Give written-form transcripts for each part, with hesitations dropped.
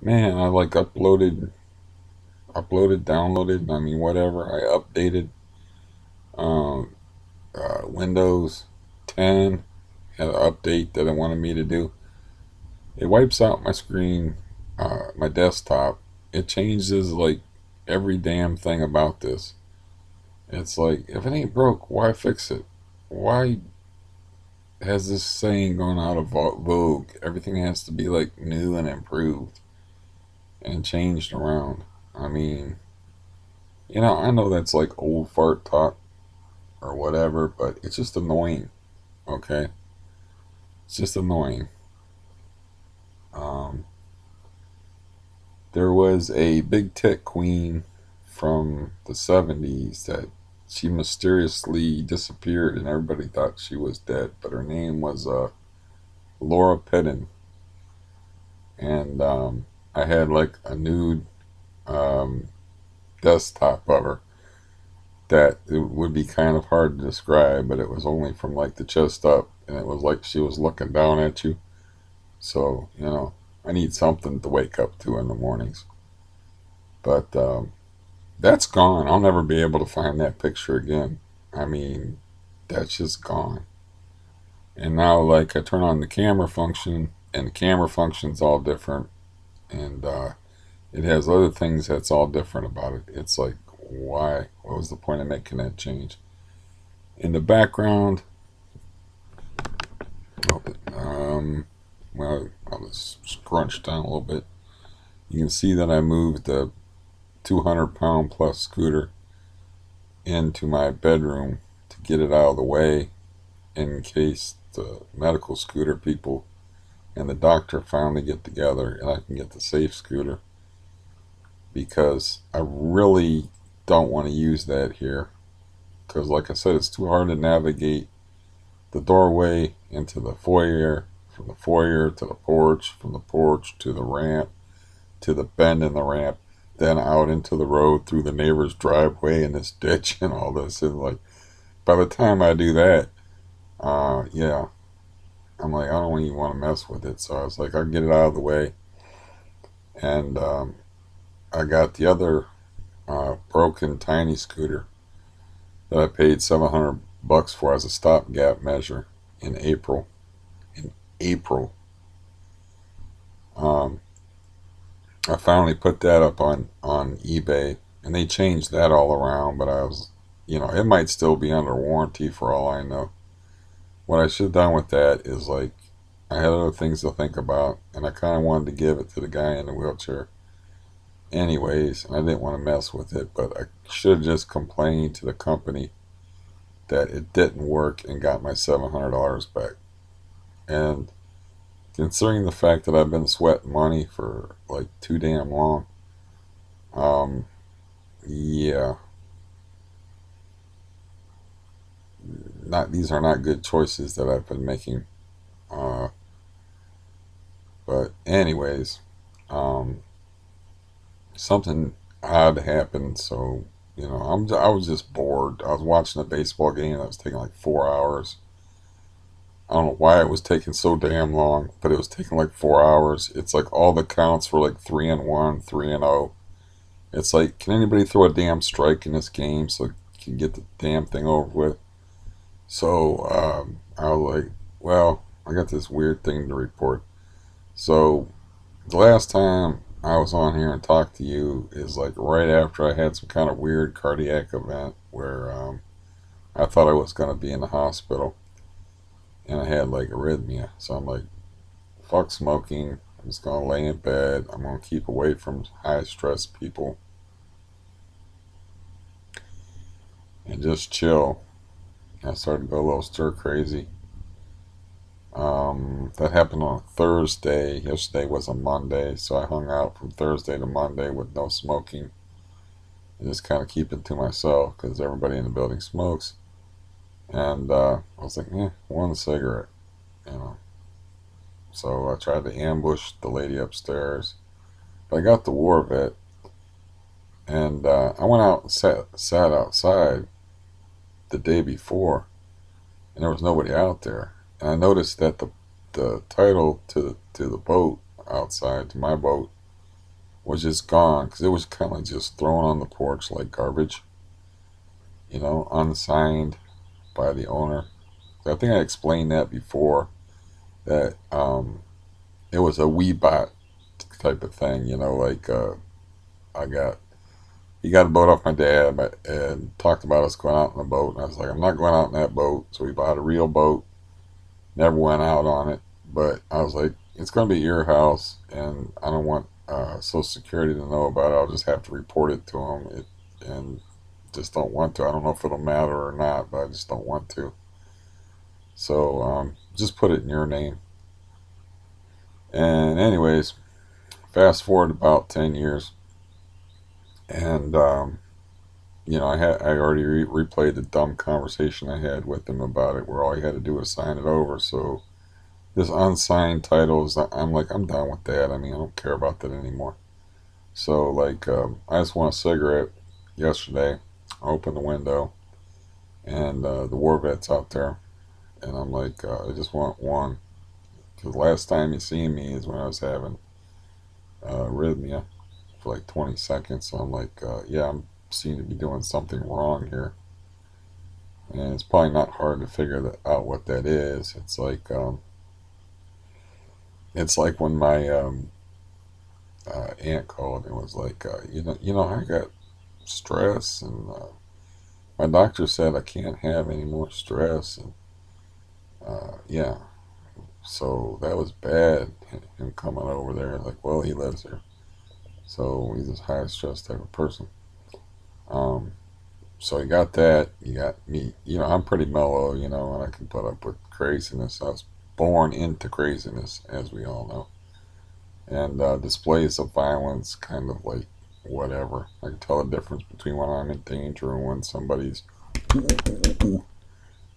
man, I like downloaded. I mean, whatever. I updated um, Windows 10 had an update that it wanted me to do. It wipes out my screen, my desktop. It changes like every damn thing about this. It's like, if it ain't broke, why fix it? Why has this saying gone out of vogue? Everything has to be like new and improved and changed around. I mean, I know that's like old fart talk or whatever, but it's just annoying. Okay, it's just annoying. Um, there was a big tech queen from the '70s that she mysteriously disappeared, and everybody thought she was dead. But her name was Laura Pedon, and I had like a nude um, desktop of her that it would be kind of hard to describe, but it was only from like the chest up, and it was like she was looking down at you. So, I need something to wake up to in the mornings. But that's gone. I'll never be able to find that picture again. I mean, that's just gone. And now, like, I turn on the camera function, and the camera function's all different, and it has other things that's all different about it. It's like, why? What was the point of making that change? In the background, oh, well, I'll just scrunch down a little bit. You can see that I moved the 200-pound plus scooter into my bedroom to get it out of the way in case the medical scooter people and the doctor finally get together and I can get the safe scooter, because I really don't want to use that here, because like I said, it's too hard to navigate the doorway into the foyer, from the foyer to the porch, from the porch to the ramp, to the bend in the ramp, then out into the road through the neighbor's driveway and this ditch and all this. And like, by the time I do that, yeah, I'm like, I don't even want to mess with it. So I was like, I'll get it out of the way. And I got the other broken tiny scooter that I paid $700 for as a stopgap measure in April. In April, um, I finally put that up on eBay, and they changed that all around. But I was, it might still be under warranty for all I know. What I should have done with that is like, I had other things to think about, and I kind of wanted to give it to the guy in the wheelchair anyways, and I didn't want to mess with it, but I should have just complained to the company that it didn't work and got my $700 back. And considering the fact that I've been sweating money for like too damn long, um, yeah, not these are not good choices that I've been making. Uh, but anyways, um, something odd happened, so I was just bored. I was watching a baseball game that was taking like 4 hours. I don't know why it was taking so damn long, but it was taking like 4 hours. It's like all the counts were like 3-1, 3-0. It's like, can anybody throw a damn strike in this game so you can get the damn thing over with? So I was like, well, I got this weird thing to report. So the last time I was on here and talked to you is like right after I had some kind of weird cardiac event where I thought I was going to be in the hospital, and I had like arrhythmia. So I'm like, fuck smoking. I'm just going to lay in bed. I'm going to keep away from high stress people and just chill. I started to go a little stir crazy. That happened on a Thursday. Yesterday was a Monday, so I hung out from Thursday to Monday with no smoking and just kind of keep it to myself because everybody in the building smokes. And I was like, one cigarette, you know. So I tried to ambush the lady upstairs, but I got the war vet, and I went out and sat outside the day before, and there was nobody out there. And I noticed that the title to the boat outside, to my boat, was just gone because it was kind of just thrown on the porch like garbage, unsigned by the owner. I think I explained that before, that it was a we bought type of thing, like I got he got a boat off my dad and talked about us going out in a boat, and I was like, I'm not going out in that boat. So we bought a real boat, never went out on it, but I was like, it's going to be your house, and I don't want Social Security to know about it. I'll just have to report it to them, and just don't want to. I don't know if it'll matter or not, but I just don't want to. So just put it in your name. And anyways, fast forward about 10 years, and I already replayed the dumb conversation I had with him about it, where all he had to do was sign it over. So this unsigned title is, I'm like, I'm done with that. I mean, I don't care about that anymore. So like, I just want a cigarette. Yesterday, I opened the window, and the war vet's out there, and I'm like, I just want one. Because last time you seen me is when I was having arrhythmia for like 20 seconds. So I'm like, yeah, I'm seem to be doing something wrong here. And it's probably not hard to figure out what that is. It's like when my aunt called and was like, I got stress, and my doctor said I can't have any more stress, and yeah, so that was bad. Him coming over there, like, well, he lives here, so he's a high stress type of person. Um, so you got that. You got me. I'm pretty mellow, and I can put up with craziness. I was born into craziness, as we all know. And displays of violence, kind of like whatever. I can tell the difference between when I'm in danger and when somebody's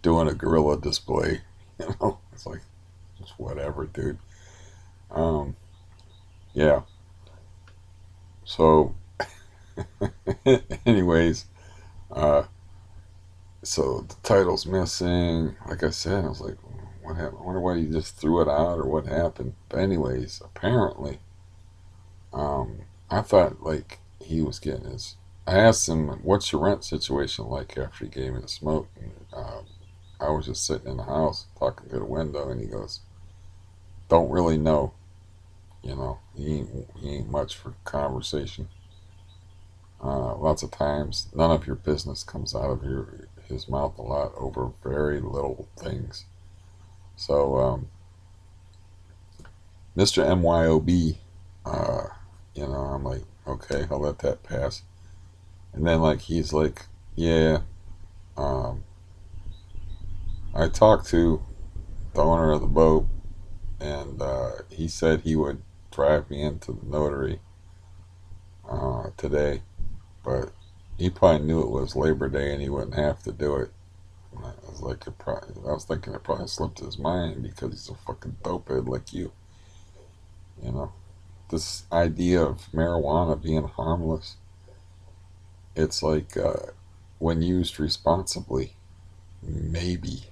doing a guerrilla display. It's like, just whatever, dude. Um, yeah. So, anyways, uh, so the title's missing. Like I said, I was like, what happened? I wonder why you just threw it out or what happened. But anyways, apparently, I thought like he was getting his. I asked him, "What's your rent situation like?" After he gave me the smoke, and I was just sitting in the house talking to the window, and he goes, "Don't really know. He ain't much for conversation. Lots of times, none of your business comes out of his mouth a lot over very little things." So, Mr. MYOB, I'm like, okay, I'll let that pass. And then like he's like, yeah, um, I talked to the owner of the boat, and he said he would drive me into the notary today, but he probably knew it was Labor Day and he wouldn't have to do it. And I was like, I was thinking it probably slipped his mind because he's a fucking dopehead like you. You know, this idea of marijuana being harmless, it's like when used responsibly, maybe,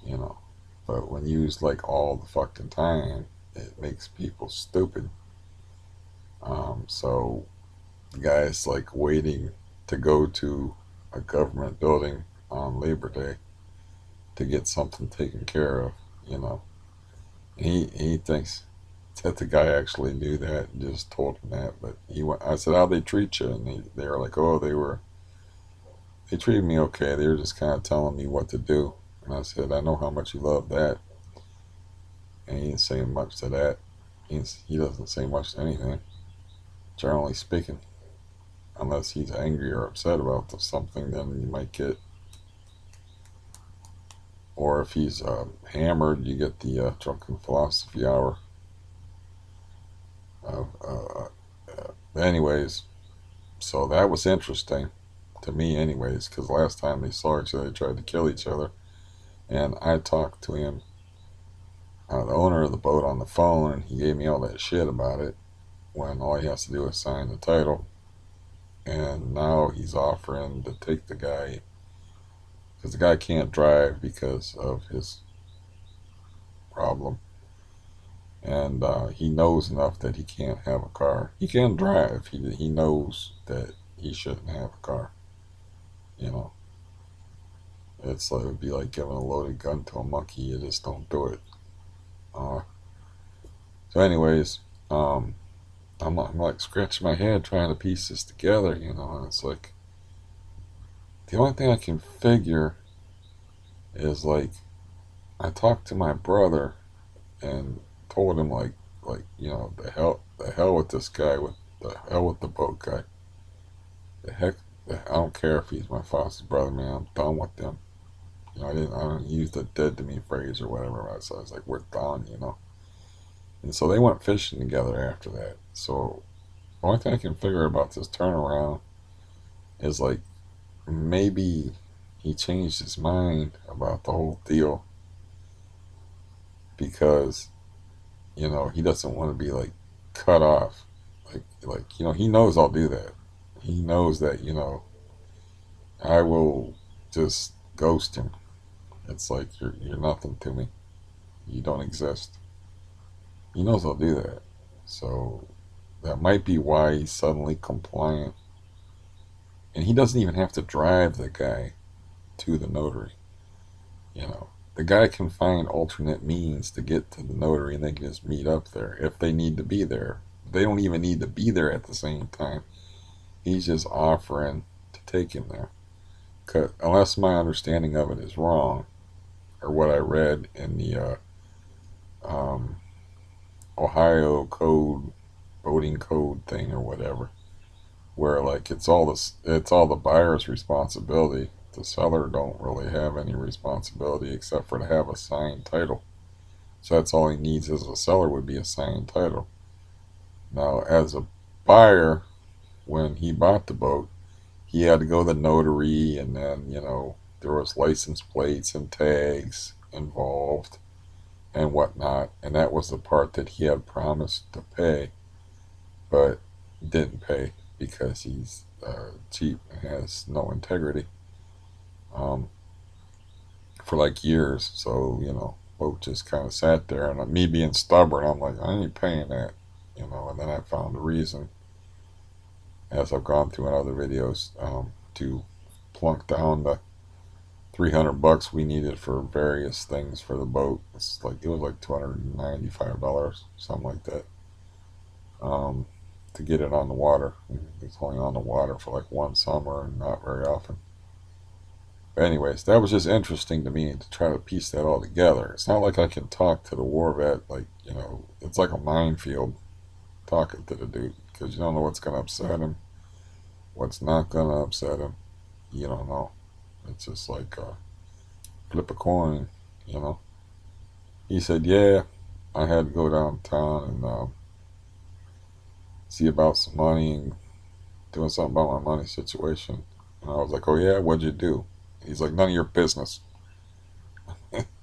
you know, but when used like all the fucking time, it makes people stupid. So the guy's like waiting to go to a government building on Labor Day to get something taken care of, you know. And he thinks that the guy actually knew that and just told him that. But he went. I said, "How'd they treat you?" And they were like, "Oh, they treated me okay. They were just kind of telling me what to do." And I said, "I know how much you love that." And he didn't say much to that. He doesn't say much to anything, generally speaking, unless he's angry or upset about something. Then you might get, or if he's hammered, you get the drunken philosophy hour. Anyways, so that was interesting to me, anyways, because last time they saw each other, they tried to kill each other, and I talked to him, the owner of the boat, on the phone, and he gave me all that shit about it. When all he has to do is sign the title, and now he's offering to take the guy because the guy can't drive because of his problem, and he knows enough that he can't have a car. He can drive. He knows that he shouldn't have a car. You know, it's like, it would be like giving a loaded gun to a monkey. You just don't do it. Uh, so, anyways, um, I'm like scratching my head trying to piece this together. And it's like the only thing I can figure is like I talked to my brother and told him the hell with this guy, with the hell with the boat guy. The heck, I don't care if he's my foster brother, man. I'm done with them. I don't use the dead to me phrase or whatever. So I was like, we're done. And so they went fishing together after that. So the only thing I can figure about this turnaround is like maybe he changed his mind about the whole deal because he doesn't want to be like cut off. He knows I'll do that. He knows that I will just ghost him. It's like you're nothing to me. You don't exist. He knows I'll do that. So that might be why he's suddenly compliant. And he doesn't even have to drive the guy to the notary. The guy can find alternate means to get to the notary, and they can just meet up there if they need to be there. They don't even need to be there at the same time. He's just offering to take him there. 'Cause, unless my understanding of it is wrong, or what I read in the um, Ohio code, voting code thing or whatever, where like it's all the buyer's responsibility. The seller don't really have any responsibility except for to have a signed title. So that's all he needs as a seller would be a signed title. Now, as a buyer, when he bought the boat, he had to go to the notary, and then there was license plates and tags involved and whatnot, and that was the part that he had promised to pay, but didn't pay because he's cheap and has no integrity um, for like years. So boat just kind of sat there, and me being stubborn, I'm like, I ain't paying that, and then I found a reason as I've gone through in other videos to plunk down the $300 we needed for various things for the boat. It was like $295, something like that, to get it on the water. It's only on the water for like one summer and not very often. But anyways, that was just interesting to me to try to piece that all together. It's not like I can talk to the war vet, it's like a minefield talking to the dude because you don't know what's going to upset him, what's not going to upset him. You don't know. It's just like flip a coin, you know. He said, yeah, I had to go downtown and see about some money and doing something about my money situation. And I was like, oh yeah, what'd you do? He's like, none of your business.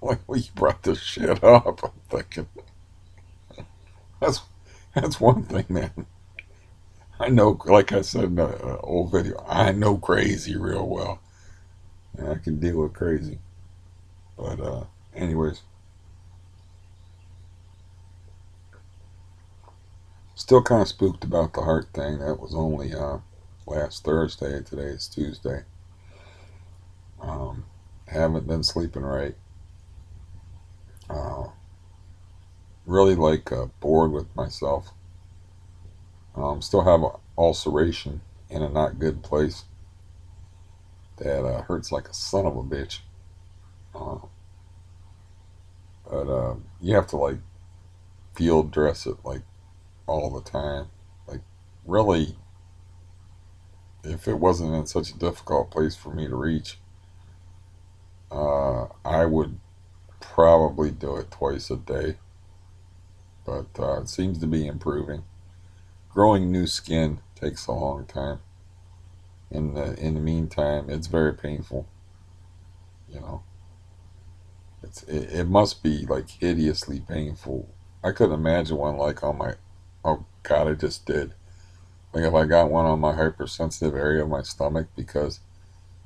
Like, well, you brought this shit up. I'm thinking, that's that's one thing, man. I know, like I said in the old video, I know crazy real well, and I can deal with crazy. But anyways, still kind of spooked about the heart thing. That was only last Thursday. Today is Tuesday. Um, haven't been sleeping right. Uh, really like bored with myself. Still have an ulceration in a not good place that hurts like a son of a bitch. Uh, but you have to like field dress it like all the time. Like really, if it wasn't in such a difficult place for me to reach, I would probably do it twice a day. But it seems to be improving. Growing new skin takes a long time. In the meantime, it's very painful. You know, it must be like hideously painful. I couldn't imagine one like on my. Oh God, I just did. Like if I got one on my hypersensitive area of my stomach because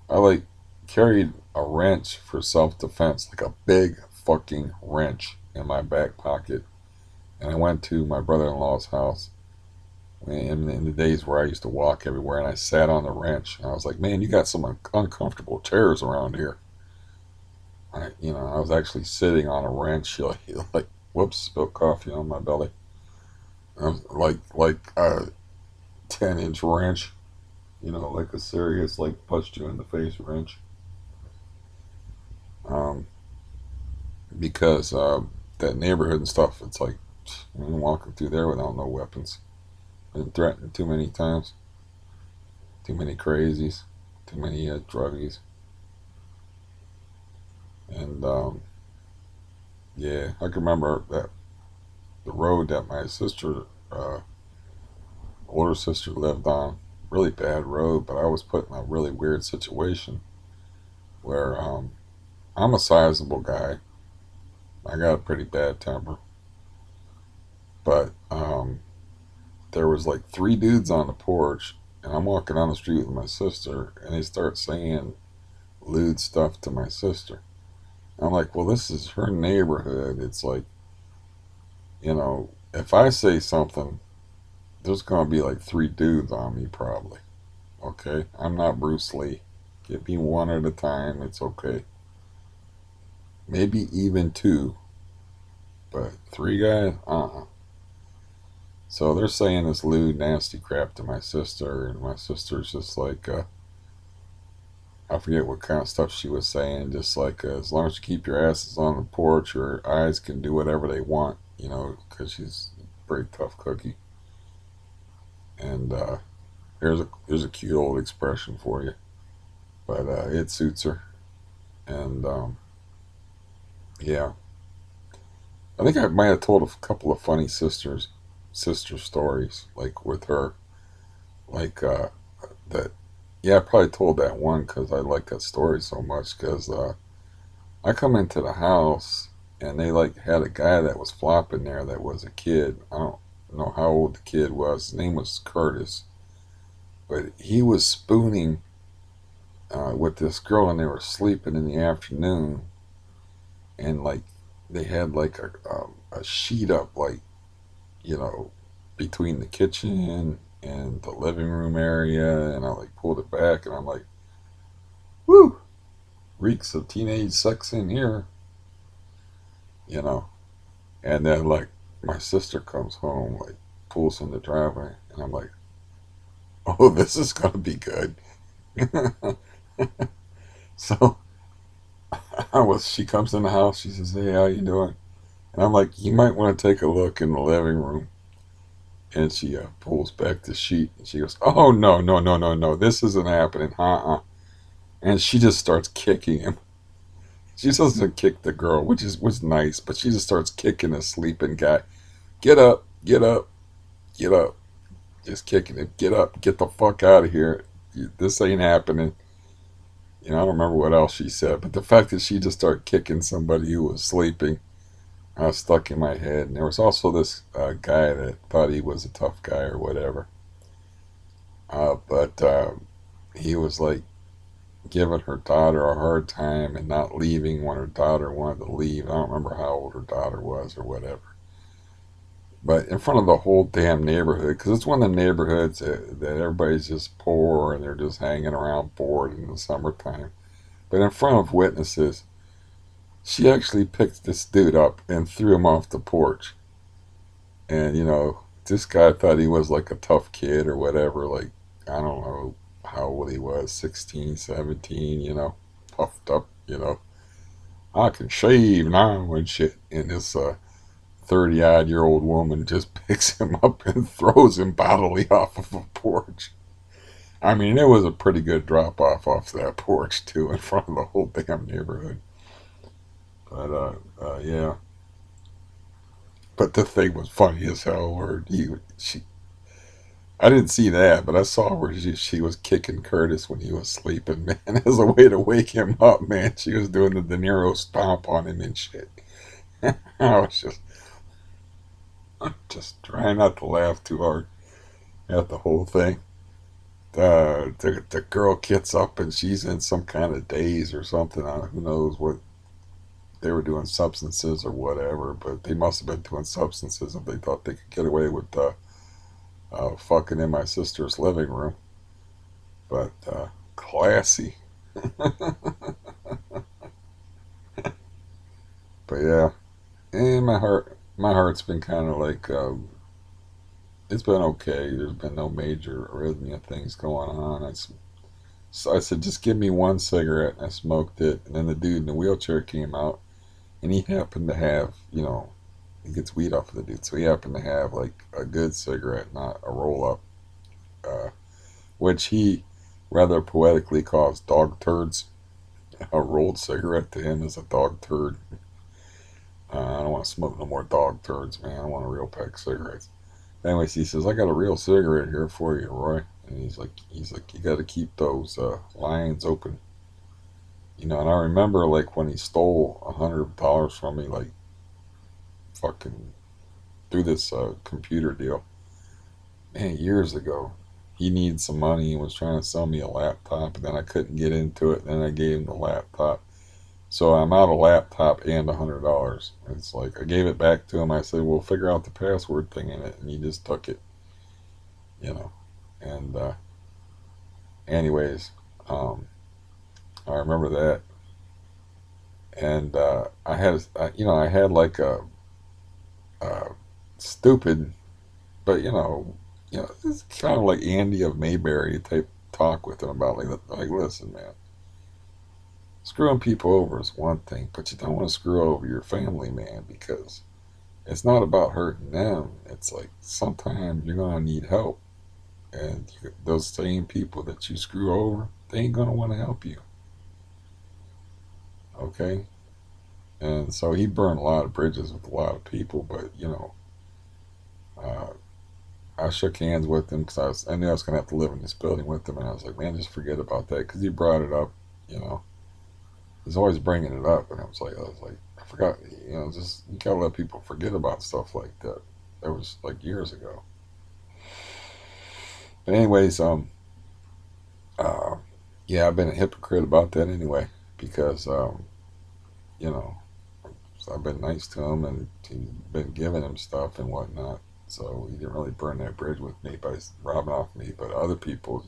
I like carried a wrench for self defense, like a big fucking wrench in my back pocket And I went to my brother-in-law's house in the days where I used to walk everywhere, and I sat on the wrench. And I was like, man, you got some uncomfortable chairs around here. I was actually sitting on a wrench, like, whoops, spilled coffee on my belly. I was like a 10-inch wrench, like a serious, like, punched you in the face wrench. Um, because that neighborhood and stuff, it's like, I'm walking through there without no weapons. Been threatened too many times, too many crazies, too many druggies, and yeah, I can remember that the road that my older sister lived on, really bad road, but I was put in a really weird situation where I'm a sizable guy. I got a pretty bad temper, but there was like three dudes on the porch, and I'm walking down the street with my sister, and they start saying lewd stuff to my sister. I'm like, well, this is her neighborhood. It's like, if I say something, there's gonna be like three dudes on me probably. Okay, I'm not Bruce Lee. Get me one at a time. It's okay. Maybe even two, but three guys, So they're saying this lewd, nasty crap to my sister, and my sister's just like, I forget what kind of stuff she was saying. Just like, as long as you keep your asses on the porch, your eyes can do whatever they want, because she's a pretty tough cookie. And here's a cute old expression for you, but it suits her. And yeah, I think I might have told a couple of funny sister stories, like with her, like that. Yeah, I probably told that one because I like that story so much. Because I come into the house and they like had a guy that was flopping there that was a kid. I don't know how old the kid was. His name was Curtis, but he was spooning with this girl, and they were sleeping in the afternoon, and like they had like a sheet up, like, you know between the kitchen and the living room area, and I like pulled it back, and I'm like, whoo, reeks of teenage sex in here, you know. And then like my sister comes home, like pulls in the driveway, and I'm like, oh, this is gonna be good. So she comes in the house, she says, hey, how you doing? And I'm like, you might want to take a look in the living room. And she pulls back the sheet, and she goes, oh, no, no, no, no, no, this isn't happening. And she just starts kicking him. She doesn't kick the girl, which was nice, but she just starts kicking the sleeping guy. Get up, get up, get up. Just kicking him. Get up, get the fuck out of here. This ain't happening. I don't remember what else she said, but the fact that she just started kicking somebody who was sleeping stuck in my head. And there was also this guy that thought he was a tough guy or whatever. But he was like giving her daughter a hard time and not leaving when her daughter wanted to leave. I don't remember how old her daughter was or whatever. But in front of the whole damn neighborhood, because it's one of the neighborhoods that everybody's just poor and they're just hanging around bored in the summertime. But in front of witnesses, she actually picked this dude up and threw him off the porch. And, this guy thought he was like a tough kid or whatever. Like, I don't know how old he was, 16, 17, puffed up, I can shave now and shit. And this 30-odd-year-old woman just picks him up and throws him bodily off of a porch. I mean, it was a pretty good drop off that porch, too, in front of the whole damn neighborhood. But, yeah. But the thing was funny as hell, where I didn't see that, but I saw where she was kicking Curtis when he was sleeping, man, as a way to wake him up, man. She was doing the De Niro stomp on him and shit. I was just trying not to laugh too hard at the whole thing. The girl gets up and she's in some kind of daze or something. Who knows what they were doing substances or whatever, but they must have been doing substances if they thought they could get away with fucking in my sister's living room. But classy. But yeah, and my heart's been kind of like it's been okay. There's been no major arrhythmia things going on. So I said, just give me one cigarette, and I smoked it. And then the dude in the wheelchair came out, and he happened to have, he gets weed off of the dude, so he happened to have like a good cigarette, not a roll up, uh, which he rather poetically calls dog turds. A rolled cigarette to him is a dog turd. I don't want to smoke no more dog turds, man. I want a real pack of cigarettes. Anyways, he says, I got a real cigarette here for you, Roy. And he's like, you got to keep those lines open. And I remember like when he stole $100 from me, like fucking through this computer deal, man, years ago. He needed some money and was trying to sell me a laptop, and then I couldn't get into it. And then I gave him the laptop. So I'm out a laptop and $100. It's like I gave it back to him. I said, "Well, figure out the password thing in it," and he just took it, you know. And anyways, um, I remember that, and I had like a stupid, but it's kind of like Andy of Mayberry type talk with him about like listen, man, screwing people over is one thing, but you don't want to screw over your family, man, because it's not about hurting them. It's like sometimes you're gonna need help, and those same people that you screw over, they ain't gonna want to help you. Okay, and so he burned a lot of bridges with a lot of people, but uh, I shook hands with him because I knew I was gonna have to live in this building with him, and I was like, man, just forget about that because he brought it up, you know. He's always bringing it up, and I was like, I forgot, just you gotta let people forget about stuff like that. That was like years ago. But anyways, uh, yeah, I've been a hypocrite about that anyway because you know, so I've been nice to him and he's been giving him stuff and whatnot. So he didn't really burn that bridge with me by robbing off me. But other people,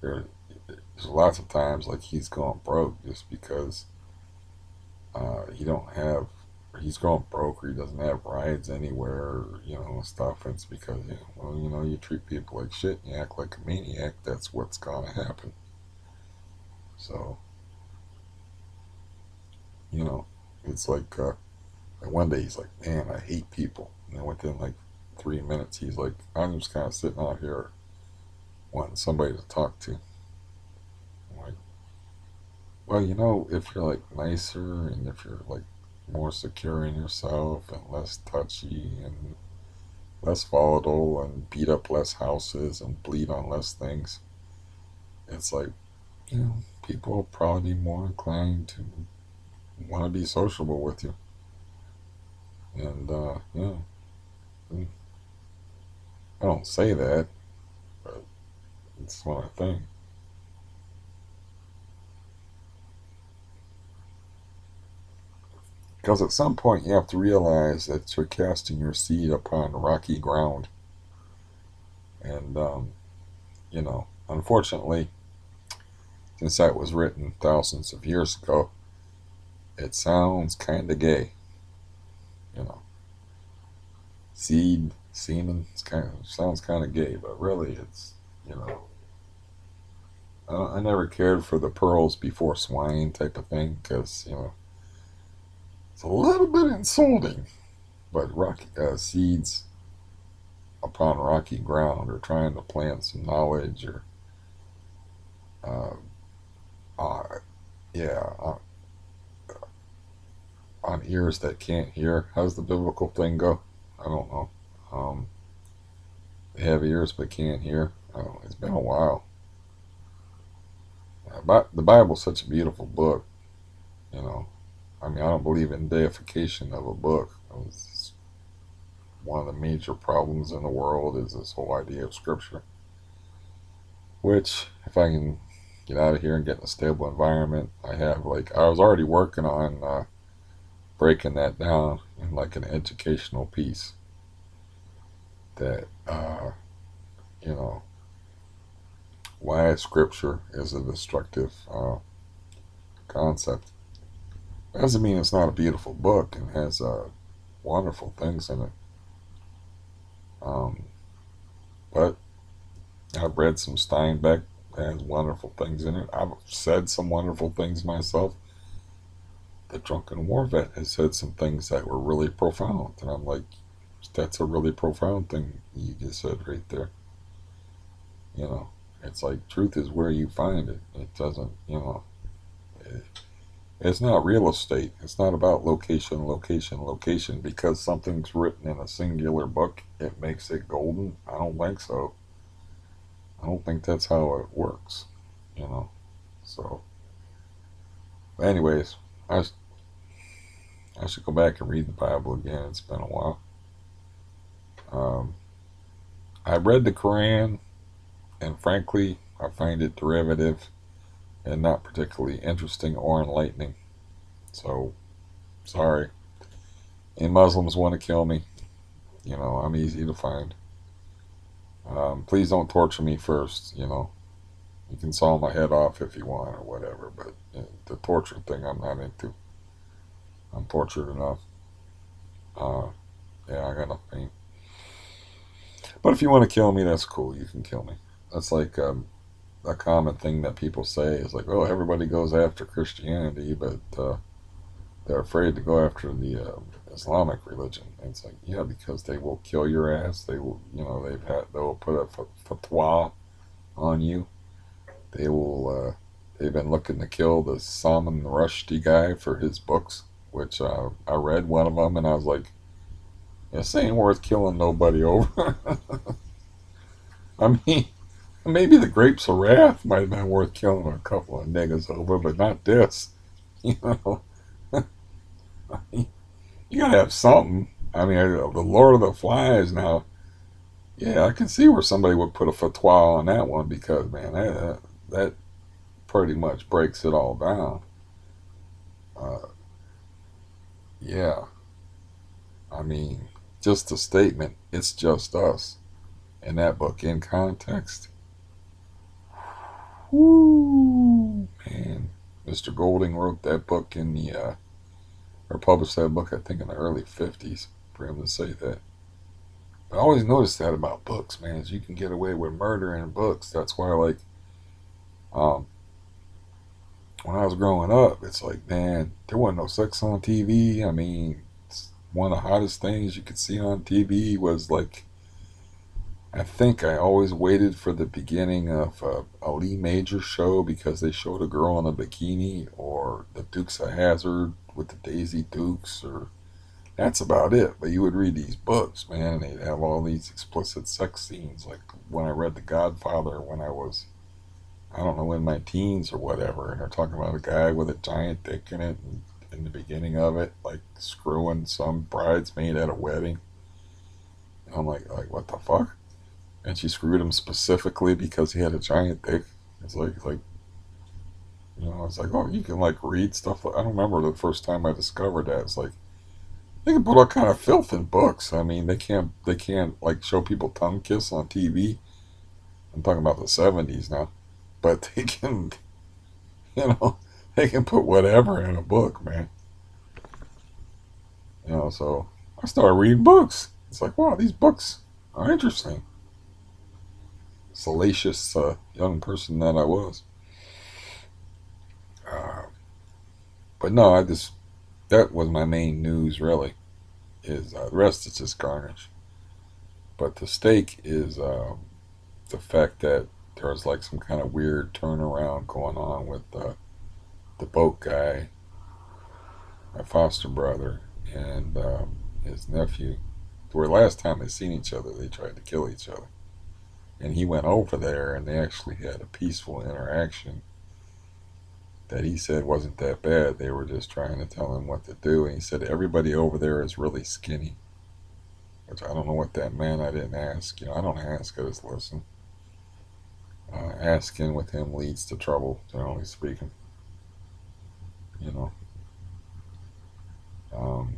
there, there's lots of times like he's going broke just because he don't have, or he's going broke, or he doesn't have rides anywhere, or, stuff. It's because, you treat people like shit and you act like a maniac. That's what's gonna happen. So, you know, it's like one day he's like, man, I hate people. And then within like 3 minutes, he's like, I'm just kind of sitting out here wanting somebody to talk to. I'm like, well, if you're like nicer and if you're like more secure in yourself and less touchy and less volatile and beat up less houses and bleed on less things, it's like, people will probably be more inclined to want to be sociable with you. And, yeah, I don't say that, but it's what I think. Because at some point you have to realize that you're casting your seed upon rocky ground. And, unfortunately, since that was written thousands of years ago, it sounds kind of gay. You know, seed, semen, it's sounds kind of gay, but really you know, I never cared for the pearls before swine type of thing because, it's a little bit insulting. But rocky seeds upon rocky ground or trying to plant some knowledge or, uh, uh, yeah, on ears that can't hear. How's the biblical thing go? I don't know. Um, they have ears but can't hear. Oh, it's been a while. But the Bible's such a beautiful book, you know. I mean, I don't believe in deification of a book. It's one of the major problems in the world is this whole idea of scripture. Which, if I can get out of here and get in a stable environment, I have I was already working on. breaking that down in like an educational piece that, you know, why scripture is a destructive concept. Doesn't mean it's not a beautiful book and has wonderful things in it. Um, but I've read some Steinbeck that has wonderful things in it. I've said some wonderful things myself. The Drunken War Vet has said some things that were really profound. And I'm like, that's a really profound thing you just said right there. You know, it's like truth is where you find it. It doesn't, it's not real estate. It's not about location, location, location. Because something's written in a singular book, it makes it golden. I don't think so. I don't think that's how it works, you know. So, anyways, I, I should go back and read the Bible again. It's been a while. Um, I read the Quran, and frankly, I find it derivative and not particularly interesting or enlightening. So, sorry. And Muslims want to kill me. You know, I'm easy to find. Please don't torture me first, you know. You can saw my head off if you want or whatever, but the torture thing I'm not into. I'm tortured enough. Uh, yeah, I got enough pain. But if you want to kill me, that's cool. You can kill me. That's like a common thing that people say is like, oh, everybody goes after Christianity, but they're afraid to go after the Islamic religion. And it's like, yeah, because they will kill your ass. They will, you know, they will put a fatwa on you. They will. They've been looking to kill the Salman Rushdie guy for his books, which I read one of them, and I was like, this ain't worth killing nobody over. I mean, maybe the Grapes of Wrath might have been worth killing a couple of niggas over, but not this. You know, you gotta have something. I mean, the Lord of the Flies now. Yeah, I can see where somebody would put a fatwa on that one because man, that pretty much breaks it all down. Uh, yeah, I mean, just a statement. It's just us. In that book, in context, whoo, man. Mr. Golding wrote that book in the, or published that book, I think, in the early 50s, for him to say that. I always noticed that about books, man, is you can get away with murder in books. That's why, like, um, when I was growing up, it's like, man, there wasn't no sex on TV. I mean, one of the hottest things you could see on TV was, like, I think I always waited for the beginning of a Lee Major show because they showed a girl in a bikini, or the Dukes of Hazzard with the Daisy Dukes, or that's about it. But you would read these books, man, and they'd have all these explicit sex scenes. Like when I read The Godfather when I was, I don't know, in my teens or whatever, and they're talking about a guy with a giant dick in it, and in the beginning of it, like screwing some bridesmaid at a wedding. And I'm like, what the fuck? And she screwed him specifically because he had a giant dick. It's like, it's like, oh, you can like read stuff. I don't remember the first time I discovered that. It's like they can put all kind of filth in books. I mean, they can't like show people tongue kiss on TV. I'm talking about the '70s now, but they can, you know, they can put whatever in a book, man. So I started reading books. It's like, wow, these books are interesting. Salacious young person that I was. Uh, but no, that was my main news really. Is the rest is just garbage. But the stake is the fact that there was like some kind of weird turnaround going on with the boat guy, my foster brother, and his nephew. Where last time they seen each other, they tried to kill each other. And he went over there, and they actually had a peaceful interaction that he said wasn't that bad. They were just trying to tell him what to do. And he said everybody over there is really skinny, which I don't know what that meant. I didn't ask. I don't ask. I just listen. Asking with him leads to trouble, generally speaking. You know. Um,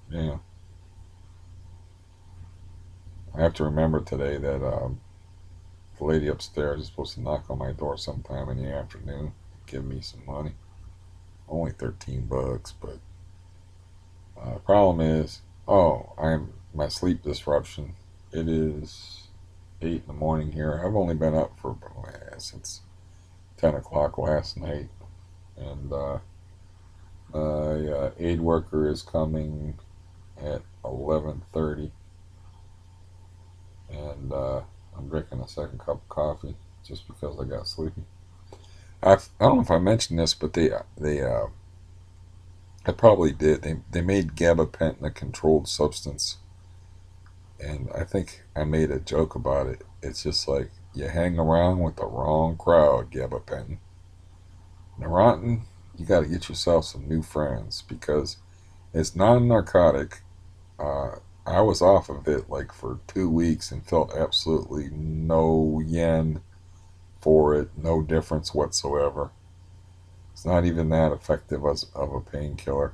yeah, I have to remember today that the lady upstairs is supposed to knock on my door sometime in the afternoon, give me some money. Only $13, but problem is, oh, I'm my sleep disruption. It is 8 in the morning here. I've only been up for since 10 o'clock last night, and my aid worker is coming at 11:30, and I'm drinking a second cup of coffee just because I got sleepy. I don't know if I mentioned this, but they I probably did. They made gabapentin a controlled substance, and I think I made a joke about it. It's just like you hang around with the wrong crowd, gabapentin. Neurontin, you got to get yourself some new friends because it's non-narcotic. I was off of it like for 2 weeks and felt absolutely no yen for it, no difference whatsoever. It's not even that effective as of a painkiller.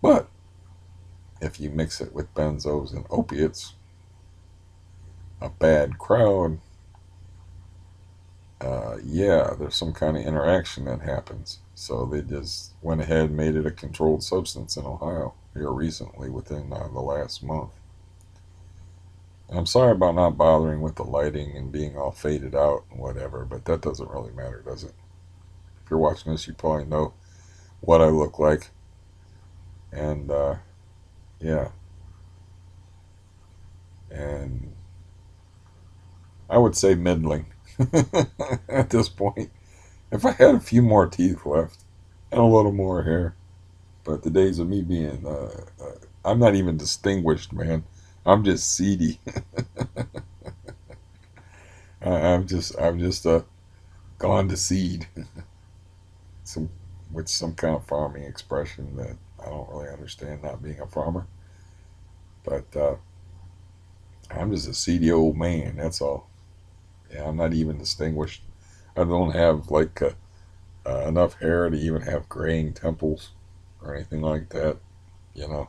But if you mix it with benzos and opiates, a bad crowd, yeah, there's some kind of interaction that happens. So they just went ahead and made it a controlled substance in Ohio here recently within the last month. And I'm sorry about not bothering with the lighting and being all faded out and whatever, but that doesn't really matter, does it? If you're watching this, you probably know what I look like. And yeah, and I would say middling at this point. If I had a few more teeth left and a little more hair, but the days of me being, I'm not even distinguished, man. I'm just seedy. I'm just gone to seed. Some with some kind of farming expression that I don't really understand, not being a farmer. But I'm just a seedy old man. That's all. Yeah, I'm not even distinguished. I don't have like enough hair to even have graying temples or anything like that. You know,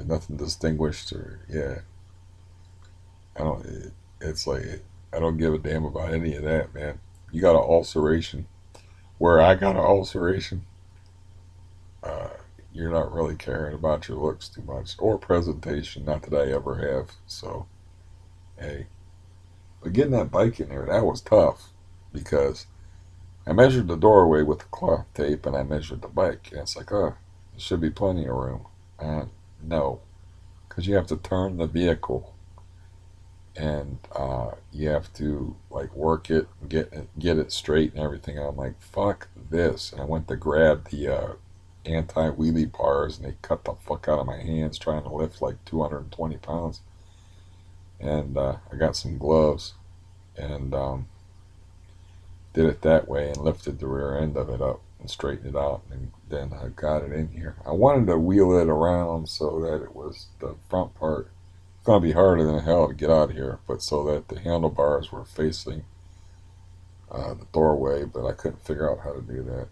nothing distinguished or yeah. I don't. It's like I don't give a damn about any of that, man. You got an ulceration where I got an ulceration. Uh, you're not really caring about your looks too much or presentation. Not that I ever have. So hey, but getting that bike in there, that was tough because I measured the doorway with the cloth tape and I measured the bike, and it's like, oh, there should be plenty of room. And no, because you have to turn the vehicle and you have to like work it, get it straight and everything. And I'm like, fuck this. And I went to grab the anti wheelie bars, and they cut the fuck out of my hands trying to lift like 220 pounds. And I got some gloves and did it that way and lifted the rear end of it up and straightened it out, and then I got it in here. I wanted to wheel it around so that it was the front part. It's gonna be harder than hell to get out of here, but so that the handlebars were facing the doorway, but I couldn't figure out how to do that.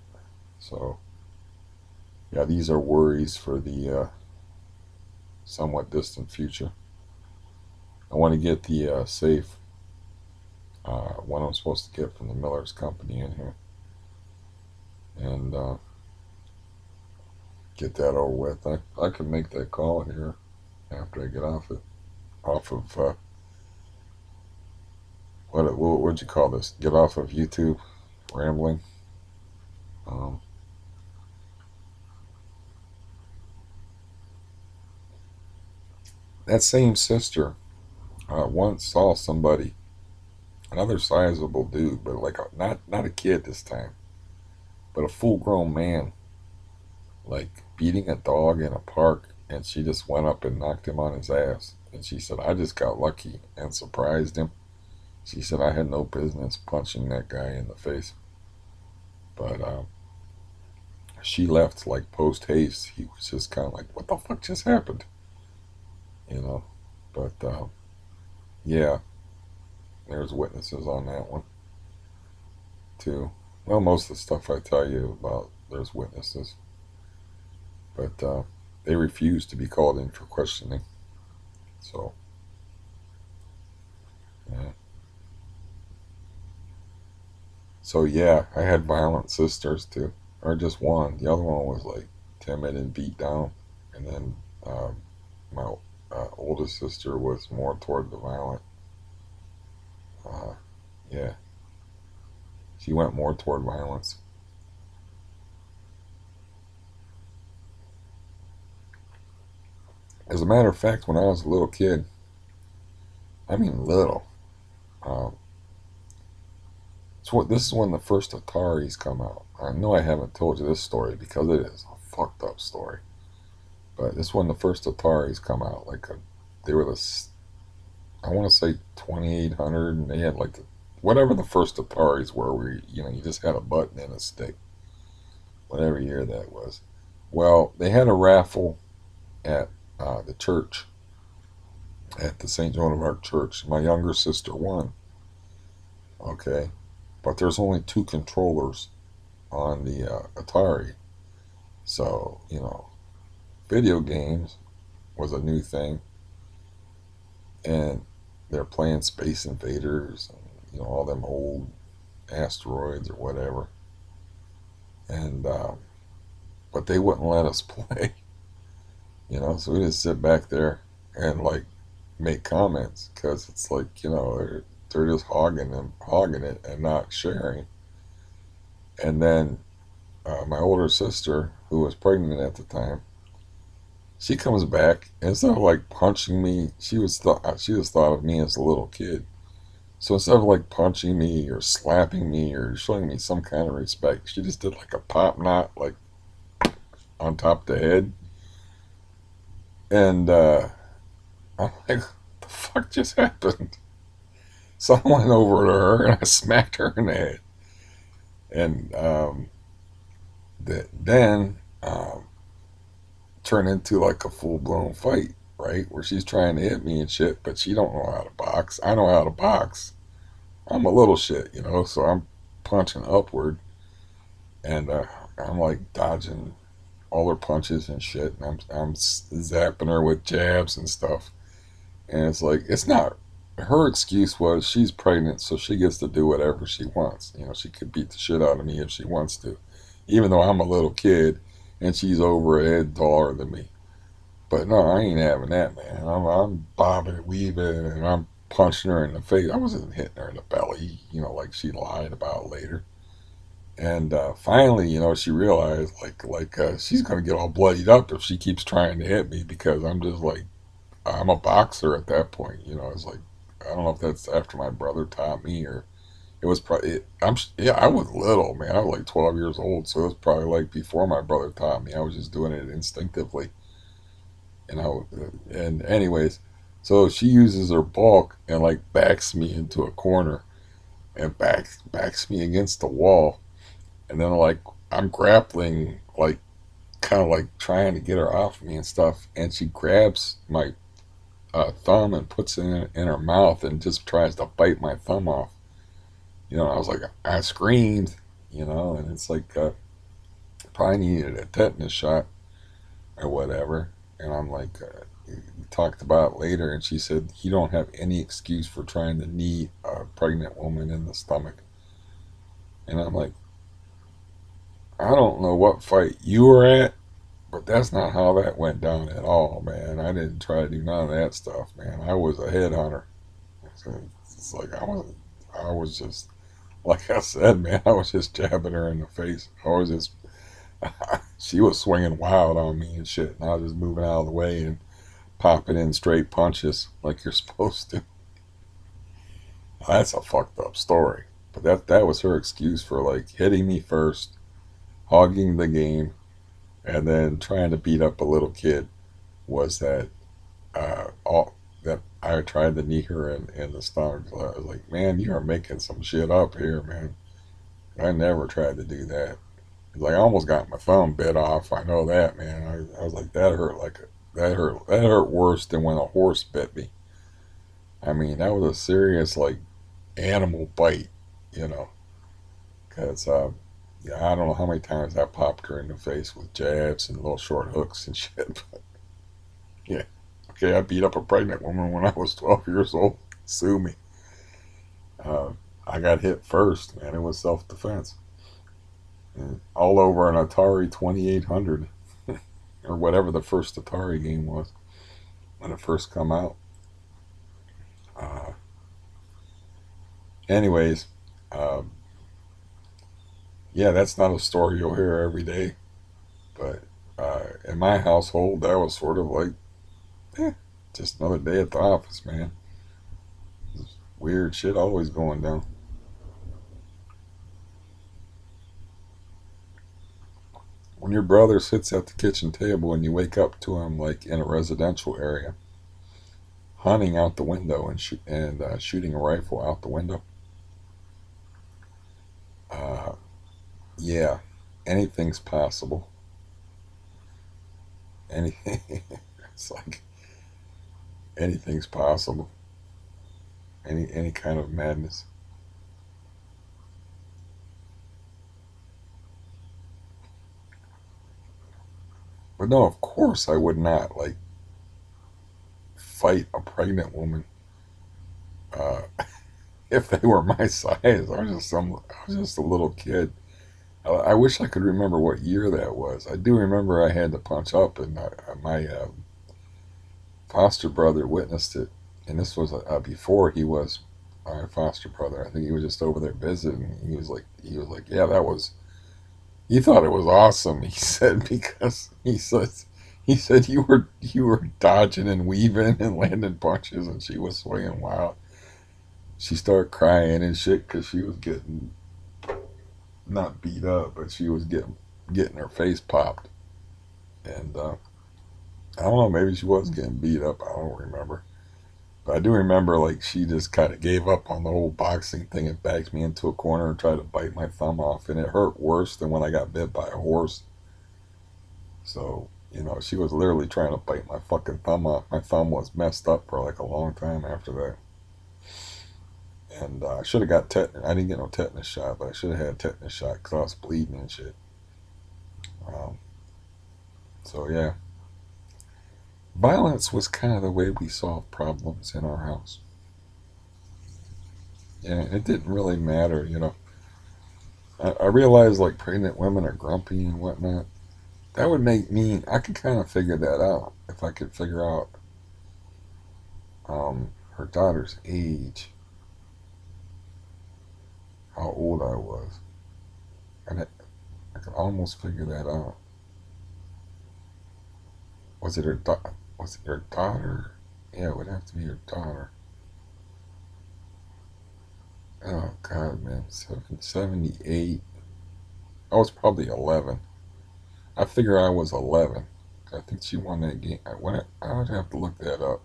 So yeah, these are worries for the somewhat distant future. I want to get the safe one I'm supposed to get from the Miller's company in here, and get that over with. I can make that call here after I get off of what'd you call this? Get off of YouTube rambling. Um, that same sister once saw somebody, another sizable dude, but like not a kid this time, but a full grown man, like beating a dog in a park, and she just went up and knocked him on his ass. And she said, I just got lucky and surprised him. She said, I had no business punching that guy in the face. But she left like post haste. He was just kind of like, what the fuck just happened? You know? But yeah, there's witnesses on that one too. Well, most of the stuff I tell you about there's witnesses, but they refused to be called in for questioning. So yeah. So yeah, I had violent sisters too, or just one. The other one was like timid and beat down, and then my oldest sister was more toward the violent. Uh, yeah, she went more toward violence. As a matter of fact, when I was a little kid, I mean little, um, so this is when the first Ataris come out. I know I haven't told you this story because it is a fucked up story, but this is when the first Ataris come out. They were I want to say 2800, and they had like whatever the first Ataris were, where you just had a button and a stick, whatever year that was. Well, they had a raffle at the church, at the St. Joan of Arc church. My younger sister won. Okay, but there's only two controllers on the Atari, so video games was a new thing, and they're playing Space Invaders and all them old asteroids or whatever, and but they wouldn't let us play, so we just sit back there and like make comments because it's like they're just hogging it and not sharing. And then my older sister, who was pregnant at the time, she comes back, and instead of like punching me, she just thought of me as a little kid. So instead of like punching me or slapping me or showing me some kind of respect, she just did like a pop knot, like on top of the head. And I'm like, what the fuck just happened? So I went over to her and I smacked her in the head. And then turned into like a full blown fight, right? Where she's trying to hit me and shit, but she don't know how to box. I know how to box. I'm a little shit, so I'm punching upward, and I'm like dodging all her punches and shit, and I'm zapping her with jabs and stuff. And it's like, it's not her excuse was she's pregnant, so she gets to do whatever she wants. She could beat the shit out of me if she wants to, even though I'm a little kid and she's over a head taller than me. But no, I ain't having that, man. I'm bobbing and weaving, and I'm punching her in the face. I wasn't hitting her in the belly, like she lied about later. And finally, she realized she's gonna get all bloodied up if she keeps trying to hit me, because I'm just like, I'm a boxer at that point. It's like, I don't know if that's after my brother taught me, or it was probably. Yeah, I was little, man. I was like 12 years old, so it was probably like before my brother taught me. I was just doing it instinctively. And anyways, so she uses her bulk and like backs me into a corner and backs me against the wall, and then like I'm grappling, like kind of like trying to get her off me and stuff, and she grabs my thumb and puts it in her mouth and just tries to bite my thumb off. I was like, I screamed, and it's like probably needed a tetanus shot or whatever. And I'm like, we talked about it later, and she said, you don't have any excuse for trying to knee a pregnant woman in the stomach. And I'm like, I don't know what fight you were at, but that's not how that went down at all, man. I didn't try to do none of that stuff, man. I was a headhunter. So it's like I was just, like I said, man, I was just jabbing her in the face. I was just, she was swinging wild on me and shit, and I was just moving out of the way and popping in straight punches like you're supposed to. That's a fucked up story. But that was her excuse for like hitting me first, hogging the game, and then trying to beat up a little kid. Was that all that I tried to knee her in the stomach? So I was like, man, you are making some shit up here, man. I never tried to do that. Like, I almost got my thumb bit off. I know that, man. I was like, that hurt that hurt worse than when a horse bit me. I mean, that was a serious like animal bite, you know. Cause Yeah, I don't know how many times I popped her in the face with jabs and little short hooks and shit. But yeah, okay, I beat up a pregnant woman when I was 12 years old. Sue me. Uh, I got hit first, man. It was self defense. All over an Atari 2800 or whatever the first Atari game was when it first come out. Uh, anyways, uh, yeah, that's not a story you'll hear every day. But in my household, that was sort of like, eh, just another day at the office, man. Weird shit always going down. When your brother sits at the kitchen table and you wake up to him like in a residential area, hunting out the window and shooting a rifle out the window, uh, yeah, anything's possible. Anything, it's like anything's possible. Any kind of madness. But no, of course I would not like fight a pregnant woman uh, if they were my size. I was just a little kid. I wish I could remember what year that was. I do remember I had to punch up, and my foster brother witnessed it. And this was before he was my foster brother. I think he was just over there visiting. He was like, yeah, that was. He thought it was awesome. He said because he said you were dodging and weaving and landing punches, and she was swinging wild. She started crying and shit because she was getting not beat up, but she was getting her face popped. And I don't know, maybe she was getting beat up. I don't remember. But I do remember like she just kind of gave up on the whole boxing thing and backed me into a corner and tried to bite my thumb off, and it hurt worse than when I got bit by a horse. So she was literally trying to bite my fucking thumb off. My thumb was messed up for like a long time after that. And I should have got tetanus. I didn't get no tetanus shot, but I should have had a tetanus shot because I was bleeding and shit. Um, so yeah, violence was kind of the way we solved problems in our house. And it didn't really matter. I realized like pregnant women are grumpy and whatnot. That would make me. I could kind of figure that out if I could figure out her daughter's age, how old I was, and I could almost figure that out. Was it her? Was it her daughter? Yeah, it would have to be her daughter. Oh God, man, 78. I was probably 11. I figure I was 11. I think she won that game. I would have to look that up.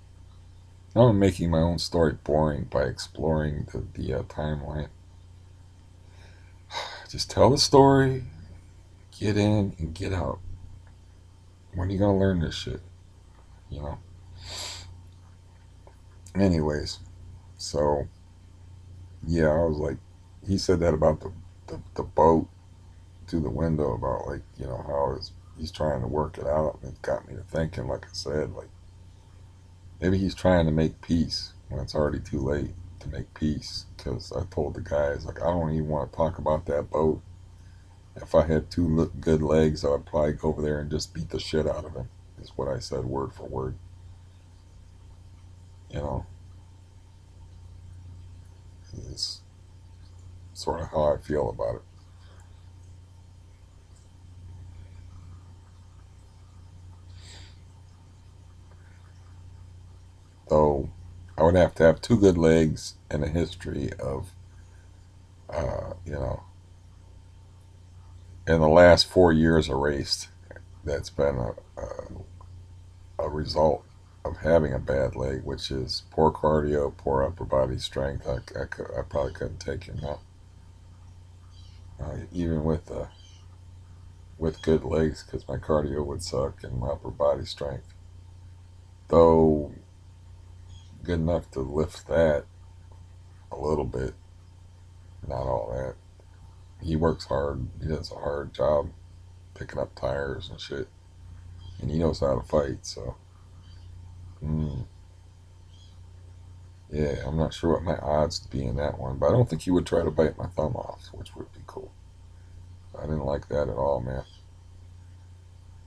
Now I'm making my own story boring by exploring the timeline. Just tell the story, get in and get out. When are you gonna learn this shit? You know. Anyways, so yeah, I was like, he said that about the boat through the window about like how he's trying to work it out, and it got me to thinking. Like I said, like maybe he's trying to make peace when it's already too late to make peace. Because I told the guys like I don't even want to talk about that boat. If I had two good legs, I would probably go over there and just beat the shit out of him. Is what I said word for word. You know, it's sort of how I feel about it. Though I would have to have two good legs and a history of, you know, in the last 4 years erased. That's been a result of having a bad leg, which is poor cardio, poor upper body strength. I probably couldn't take him now, even with good legs, because my cardio would suck and my upper body strength. Though good enough to lift that a little bit, not all that. he works hard. He does a hard job picking up tires and shit, and he knows how to fight. So, mm, yeah, I'm not sure what my odds would be in that one, but I don't think he would try to bite my thumb off, which would be cool. I didn't like that at all, man.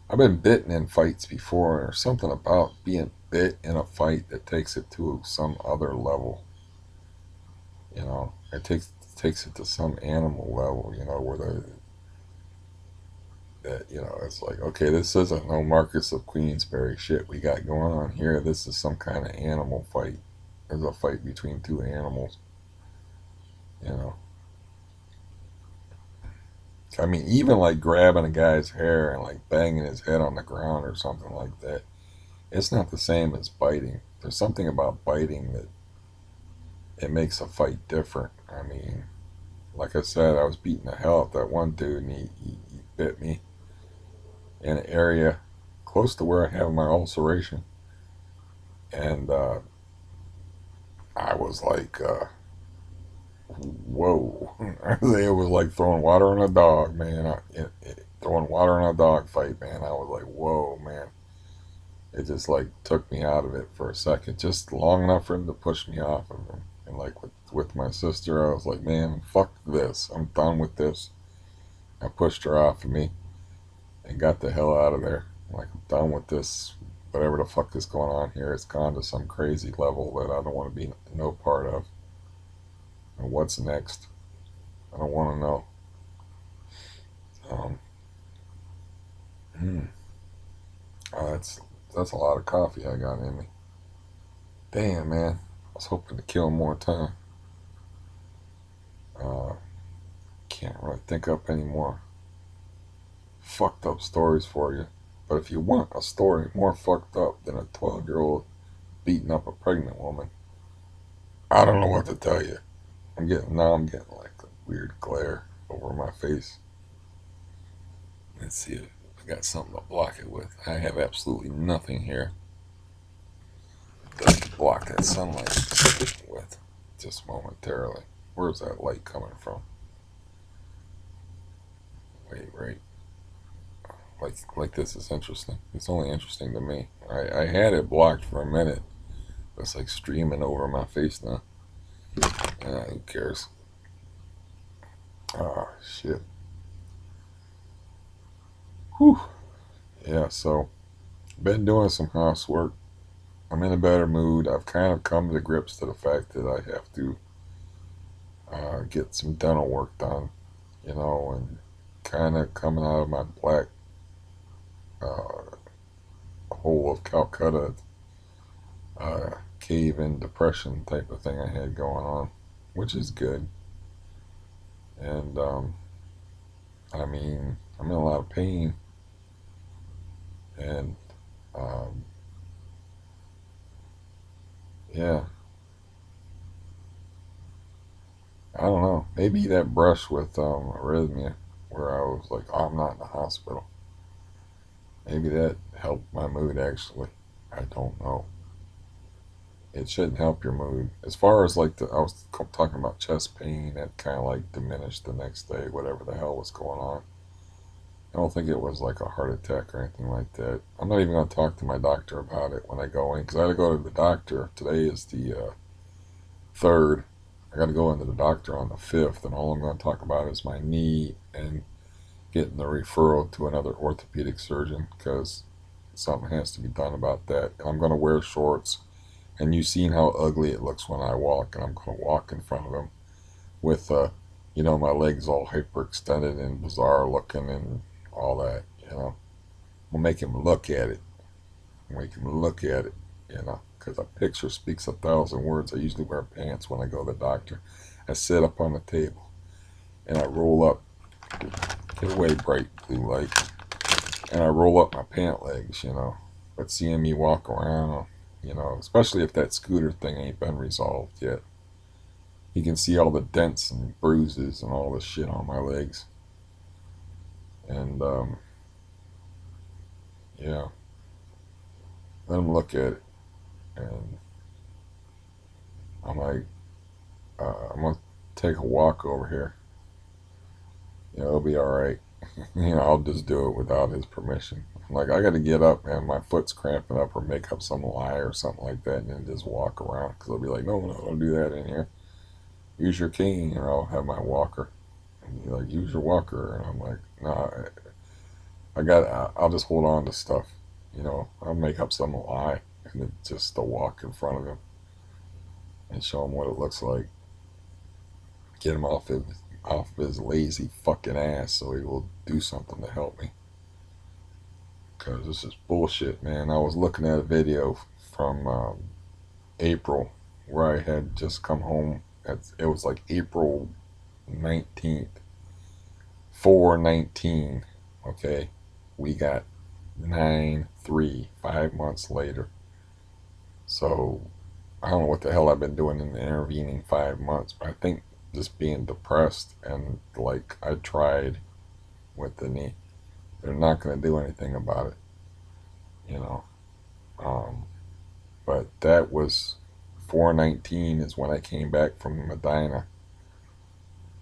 I've been bitten in fights before, or something about being bit in a fight that takes it to some other level. It takes it to some animal level. Where it's like, okay, this isn't no Marcus of Queensberry shit we got going on here. This is some kind of animal fight. There's a fight between two animals. You know, I mean, even like grabbing a guy's hair and like banging his head on the ground or something like that. It's not the same as biting. There's something about biting that it makes a fight different. I mean, like I said, I was beating the hell out of that one dude, and he bit me in an area close to where I have my ulceration, and I was like, "Whoa!" It was like throwing water on a dog, man. Throwing water on a dog fight, man. I was like, "Whoa, man!" It just like took me out of it for a second, just long enough for him to push me off of him. And like with my sister, I was like, "Man, fuck this! I'm done with this." I pushed her off of me and got the hell out of there. Like, I'm done with this. Whatever the fuck is going on here, it's gone to some crazy level that I don't want to be no part of. And what's next? I don't want to know. Um, hmm. That's a lot of coffee I got in me. Damn, man. I was hoping to kill more time. Uh, can't really think up any more fucked up stories for you. But if you want a story more fucked up than a 12-year-old beating up a pregnant woman, I don't know what to tell you. I'm getting like a weird glare over my face. Let's see if I got something to block it with. I have absolutely nothing here to block that sunlight with, just momentarily. Where's that light coming from? Wait. Like this is interesting. It's only interesting to me. I had it blocked for a minute. It's like streaming over my face now. Who cares? Oh shit. Whew. Yeah. So been doing some housework. I'm in a better mood. I've kind of come to grips to the fact that I have to get some dental work done. And kind of coming out of my black uh, hole of Calcutta cave in depression type of thing I had going on, which is good. And I mean, I'm in a lot of pain, and um, yeah, I don't know. Maybe that brush with arrhythmia, where I was like, oh, I'm not in the hospital. Maybe that helped my mood actually. I don't know. It shouldn't help your mood. As far as like I was talking about chest pain, that kind of like diminished the next day, whatever the hell was going on. I don't think it was like a heart attack or anything like that. I'm not even going to talk to my doctor about it when I go in, because I got to go to the doctor. Today is the 3rd. I got to go into the doctor on the 5th, and all I'm going to talk about is my knee and getting the referral to another orthopedic surgeon, because something has to be done about that. And I'm going to wear shorts, and you've seen how ugly it looks when I walk, and I'm going to walk in front of him with, my legs all hyperextended and bizarre looking and all that. We'll make him look at it. Make him look at it. Because a picture speaks 1,000 words. I usually wear pants when I go to the doctor. I sit up on the table and I roll up. Get away, bright blue light. And I roll up my pant legs. But seeing me walk around, especially if that scooter thing ain't been resolved yet, you can see all the dents and bruises and all the shit on my legs. And, yeah, let him look at it. And I'm like, I'm going to take a walk over here. You know, it'll be all right. You know, I'll just do it without his permission. Like, I got to get up and my foot's cramping up or make up some lie or something like that and then just walk around. Because I'll be like, no, no, don't do that in here. Use your cane, or I'll have my walker. And he's like, use your walker. And I'm like, no, I'll just hold on to stuff. You know, I'll make up some lie and then just to walk in front of him and show him what it looks like. Get him off his lazy fucking ass so he will do something to help me. Because this is bullshit, man. I was looking at a video from April where I had just come home. It was like April 19th, 4/19. Okay, we got 9/3, 5 months later. So I don't know what the hell I've been doing in the intervening 5 months, but I think just being depressed and like I tried with the knee. They're not going to do anything about it, you know. Um, but that was 4/19 is when I came back from Medina,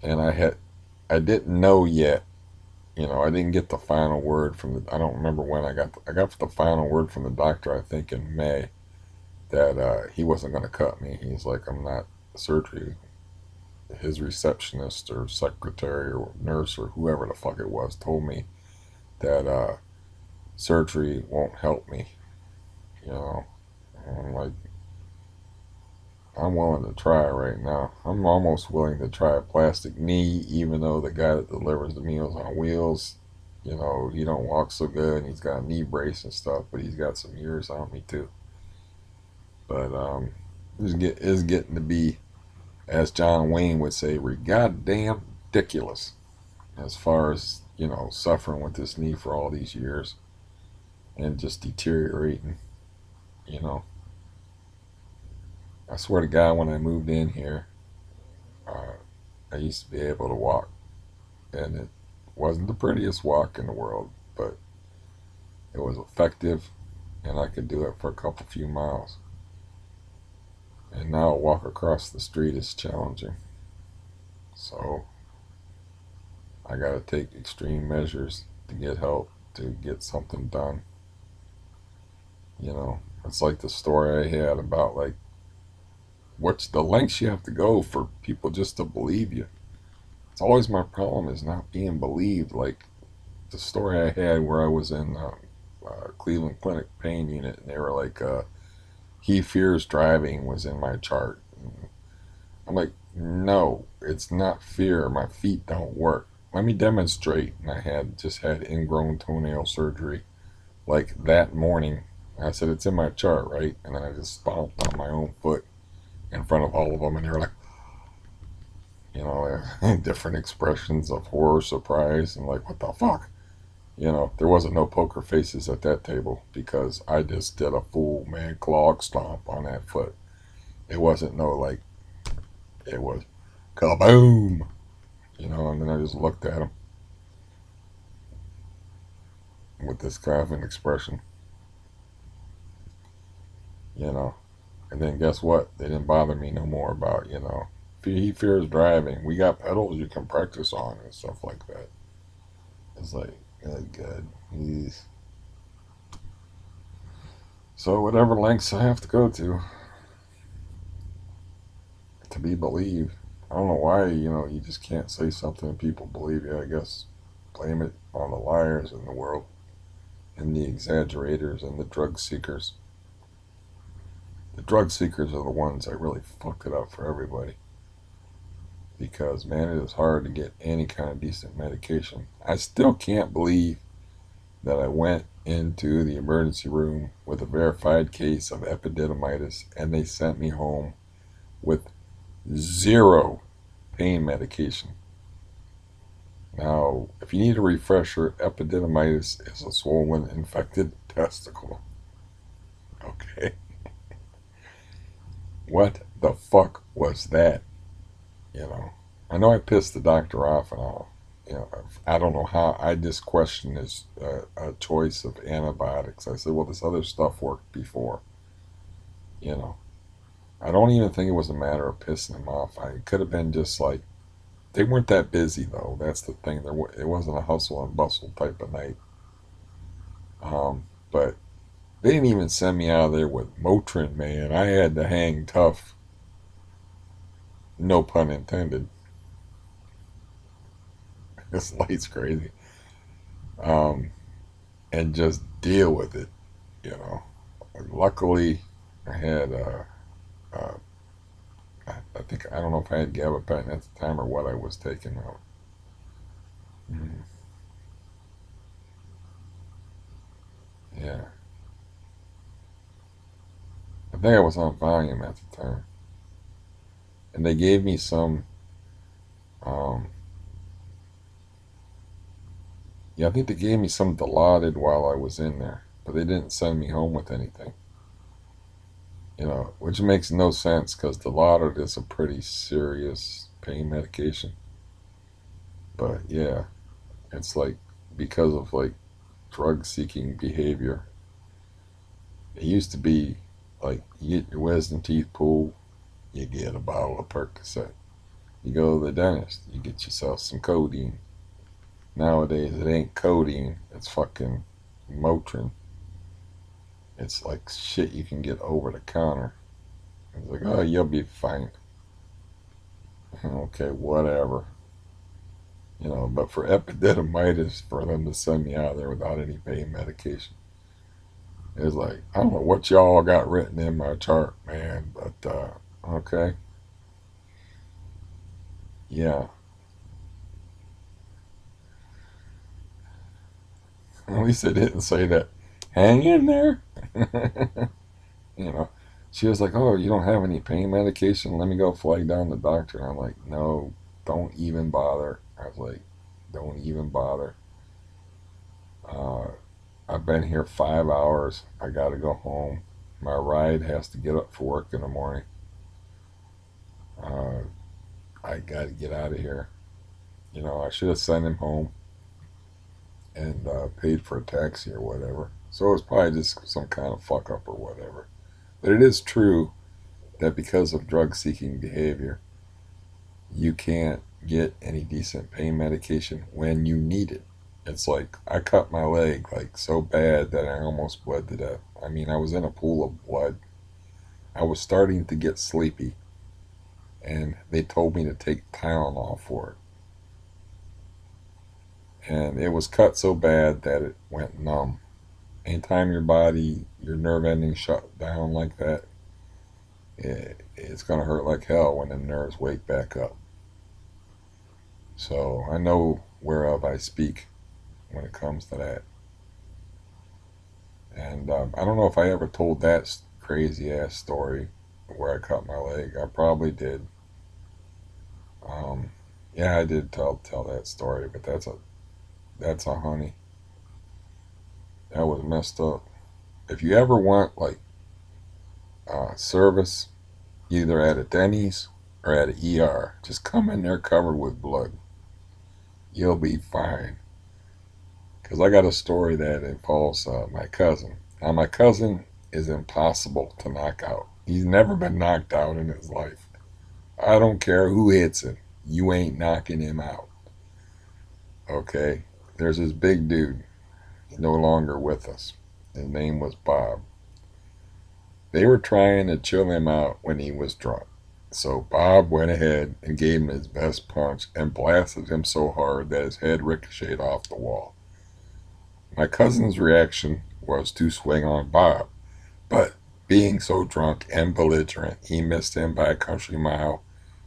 and I didn't know yet. You know, I didn't get the final word from the. I don't remember when I got the final word from the doctor. I think in May that he wasn't going to cut me. He's like, I'm not surgery. His receptionist or secretary or nurse or whoever the fuck it was told me that surgery won't help me. You know, and I'm like, I'm willing to try right now. I'm almost willing to try a plastic knee, even though the guy that delivers the meals on wheels, you know, he don't walk so good and he's got a knee brace and stuff, but he's got some years on me too. But it's getting to be, as John Wayne would say, goddamn ridiculous as far as, you know, suffering with this knee for all these years and just deteriorating, you know. I swear to God, when I moved in here, uh, I used to be able to walk, and it wasn't the prettiest walk in the world, but it was effective, and I could do it for a couple few miles. And now a walk across the street is challenging. So I got to take extreme measures to get help, to get something done. You know, it's like the story I had about like what's the lengths you have to go for people just to believe you. It's always my problem is not being believed. Like the story I had where I was in Cleveland Clinic pain unit, and they were like, he fears driving was in my chart. And I'm like, no, it's not fear. My feet don't work. Let me demonstrate. And I had just had ingrown toenail surgery like that morning. I said, it's in my chart, right? And then I just stomped on my own foot in front of all of them, and they were like, you know, different expressions of horror, surprise, and like, what the fuck? You know, there wasn't no poker faces at that table because I just did a full man clog stomp on that foot. It wasn't no like, it was kaboom, you know, and then I just looked at him with this kind of an expression, you know. And then guess what? They didn't bother me no more about, you know, he fears driving. We got pedals you can practice on and stuff like that. It's like, good, good. Jeez. So whatever lengths I have to go to be believed. I don't know why, you know, you just can't say something and people believe you. I guess blame it on the liars in the world and the exaggerators and the drug seekers. The drug seekers are the ones that really fucked it up for everybody. Because, man, it is hard to get any kind of decent medication. I still can't believe that I went into the emergency room with a verified case of epididymitis and they sent me home with zero pain medication. Now, if you need a refresher, epididymitis is a swollen, infected testicle. Okay. What the fuck was that? You know, I know I pissed the doctor off and all. You know, I don't know how. I just questioned his choice of antibiotics. I said, well, this other stuff worked before. You know, I don't even think it was a matter of pissing him off. I could have been just like They weren't that busy though. That's the thing. It wasn't a hustle and bustle type of night. But they didn't even send me out of there with Motrin, man. I had to hang tough. No pun intended. This light's crazy. Um, and just deal with it, you know. Luckily, I had, uh, I think, I don't know if I had gabapentin at the time or what I was taking out. Mm, yeah. I think I was on Valium at the time. And they gave me some, um, yeah, I think they gave me some Dilaudid while I was in there. But they didn't send me home with anything. You know, which makes no sense because Dilaudid is a pretty serious pain medication. But yeah, it's like because of like drug seeking behavior. It used to be like you get your wisdom teeth pulled, you get a bottle of Percocet. You go to the dentist, you get yourself some codeine. Nowadays, it ain't codeine, it's fucking Motrin. It's like shit you can get over the counter. It's like, oh, you'll be fine. Okay, whatever. You know, but for epididymitis, for them to send me out there without any pain medication, it's like, I don't know what y'all got written in my chart, man, but okay. Yeah. At least they didn't say that. Hang in there. You know, she was like, "Oh, you don't have any pain medication? Let me go flag down the doctor." And I'm like, "No, don't even bother." I was like, "Don't even bother." Uh, I've been here 5 hours. I got to go home. My ride has to get up for work in the morning. Uh, I got to get out of here. You know, I should have sent him home and paid for a taxi or whatever. So it was probably just some kind of fuck up or whatever. But it is true that because of drug seeking behavior, you can't get any decent pain medication when you need it. It's like I cut my leg like so bad that I almost bled to death. I mean, I was in a pool of blood. I was starting to get sleepy, and they told me to take Tylenol for it. And it was cut so bad that it went numb. Anytime your body, your nerve endings shut down like that, it's going to hurt like hell when the nerves wake back up. So I know whereof I speak when it comes to that. And I don't know if I ever told that crazy ass story where I cut my leg. I probably did. Um, yeah, I did tell that story, but that's a honey. That was messed up. If you ever want like service, either at a Denny's or at an ER, just come in there covered with blood. You'll be fine. Because I got a story that involves my cousin. Now, my cousin is impossible to knock out. He's never been knocked out in his life. I don't care who hits him. You ain't knocking him out. Okay? There's this big dude. He's no longer with us. His name was Bob. They were trying to chill him out when he was drunk. So Bob went ahead and gave him his best punch and blasted him so hard that his head ricocheted off the wall. My cousin's reaction was to swing on Bob, but being so drunk and belligerent, he missed him by a country mile,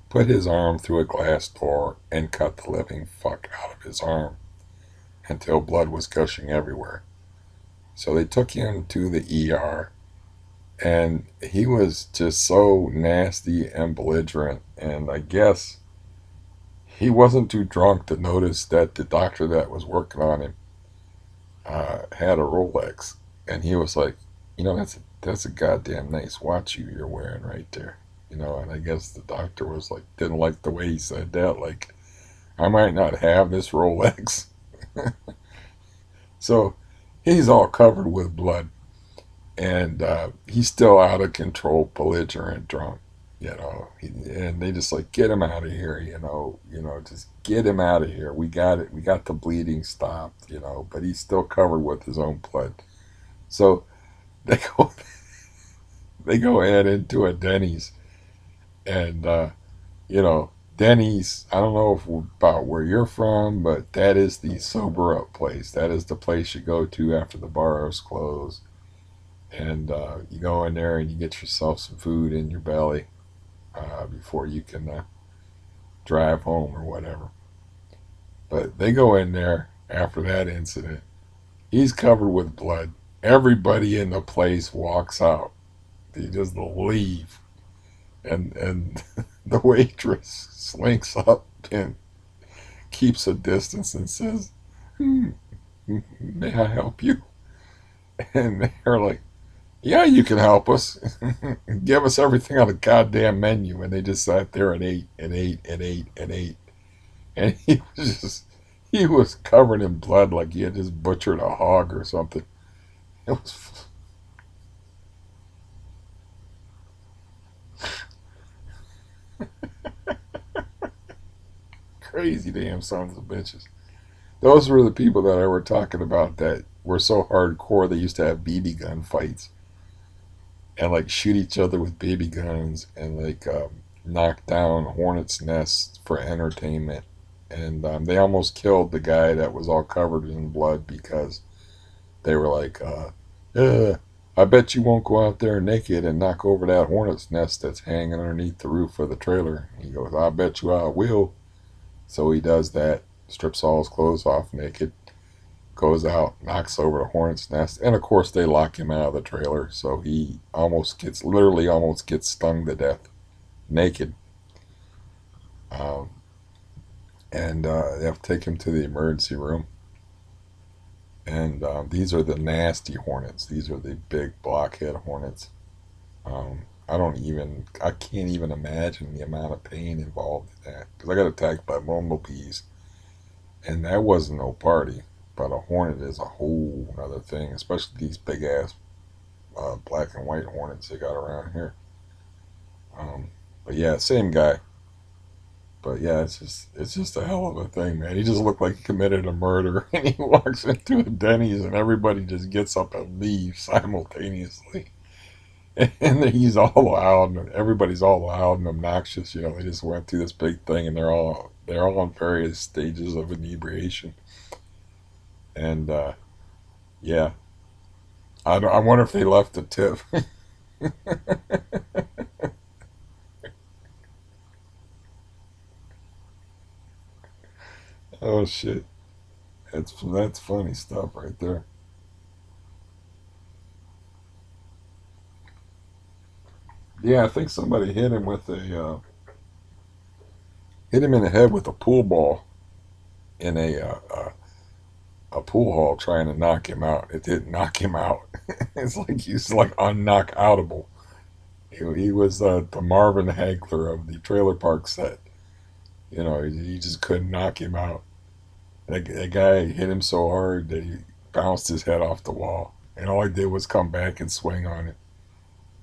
put his arm through a glass door, and cut the living fuck out of his arm until blood was gushing everywhere. So they took him to the ER, and he was just so nasty and belligerent. And I guess he wasn't too drunk to notice that the doctor that was working on him had a Rolex, and he was like, that's a goddamn nice watch you're wearing right there. And I guess the doctor was like, didn't like the way he said that. Like, I might not have this Rolex. So he's all covered with blood, and he's still out of control, belligerent, drunk. and they just like, get him out of here, just get him out of here. We got it. We got the bleeding stopped, but he's still covered with his own blood. So they go, they go ahead into a Denny's, and Denny's. I don't know about where you're from, but that is the sober up place. That is the place you go to after the bars close, and you go in there and you get yourself some food in your belly before you can drive home or whatever. But they go in there after that incident. He's covered with blood. Everybody in the place walks out. They just leave, and the waitress slinks up and keeps a distance and says, hmm, "May I help you?" And they're like, "Yeah, you can help us. Give us everything on the goddamn menu." And they just sat there and ate and ate and ate and ate. And he was covered in blood like he had just butchered a hog or something. It was crazy damn sons of bitches. Those were the people that I were talking about that were so hardcore they used to have BB gun fights and like shoot each other with BB guns and like knock down hornets' nests for entertainment. And they almost killed the guy that was all covered in blood because they were like, I bet you won't go out there naked and knock over that hornet's nest that's hanging underneath the roof of the trailer. He goes, I bet you I will. So he does that, strips all his clothes off naked, goes out, knocks over the hornet's nest, and of course they lock him out of the trailer. So he literally almost gets stung to death, naked. Um, and they have to take him to the emergency room. And these are the nasty hornets. These are the big blockhead hornets. I can't even imagine the amount of pain involved in that. Because I got attacked by bumblebees, and that wasn't no party. But a hornet is a whole other thing, especially these big ass black and white hornets they got around here. Um, but yeah, same guy. But yeah, it's just a hell of a thing, man. He just looked like he committed a murder, and he walks into a Denny's, and everybody just gets up and leaves simultaneously. And he's all loud, and everybody's all loud and obnoxious. They just went through this big thing, and they're all on various stages of inebriation. And yeah, I wonder if they left a tip. Oh shit, that's funny stuff right there. Yeah, I think somebody hit him in the head with a pool ball in a pool hall trying to knock him out. It didn't knock him out. It's like he's like unknock outable. He was the Marvin Hagler of the trailer park set. He just couldn't knock him out. That guy hit him so hard that he bounced his head off the wall, and all he did was come back and swing on it.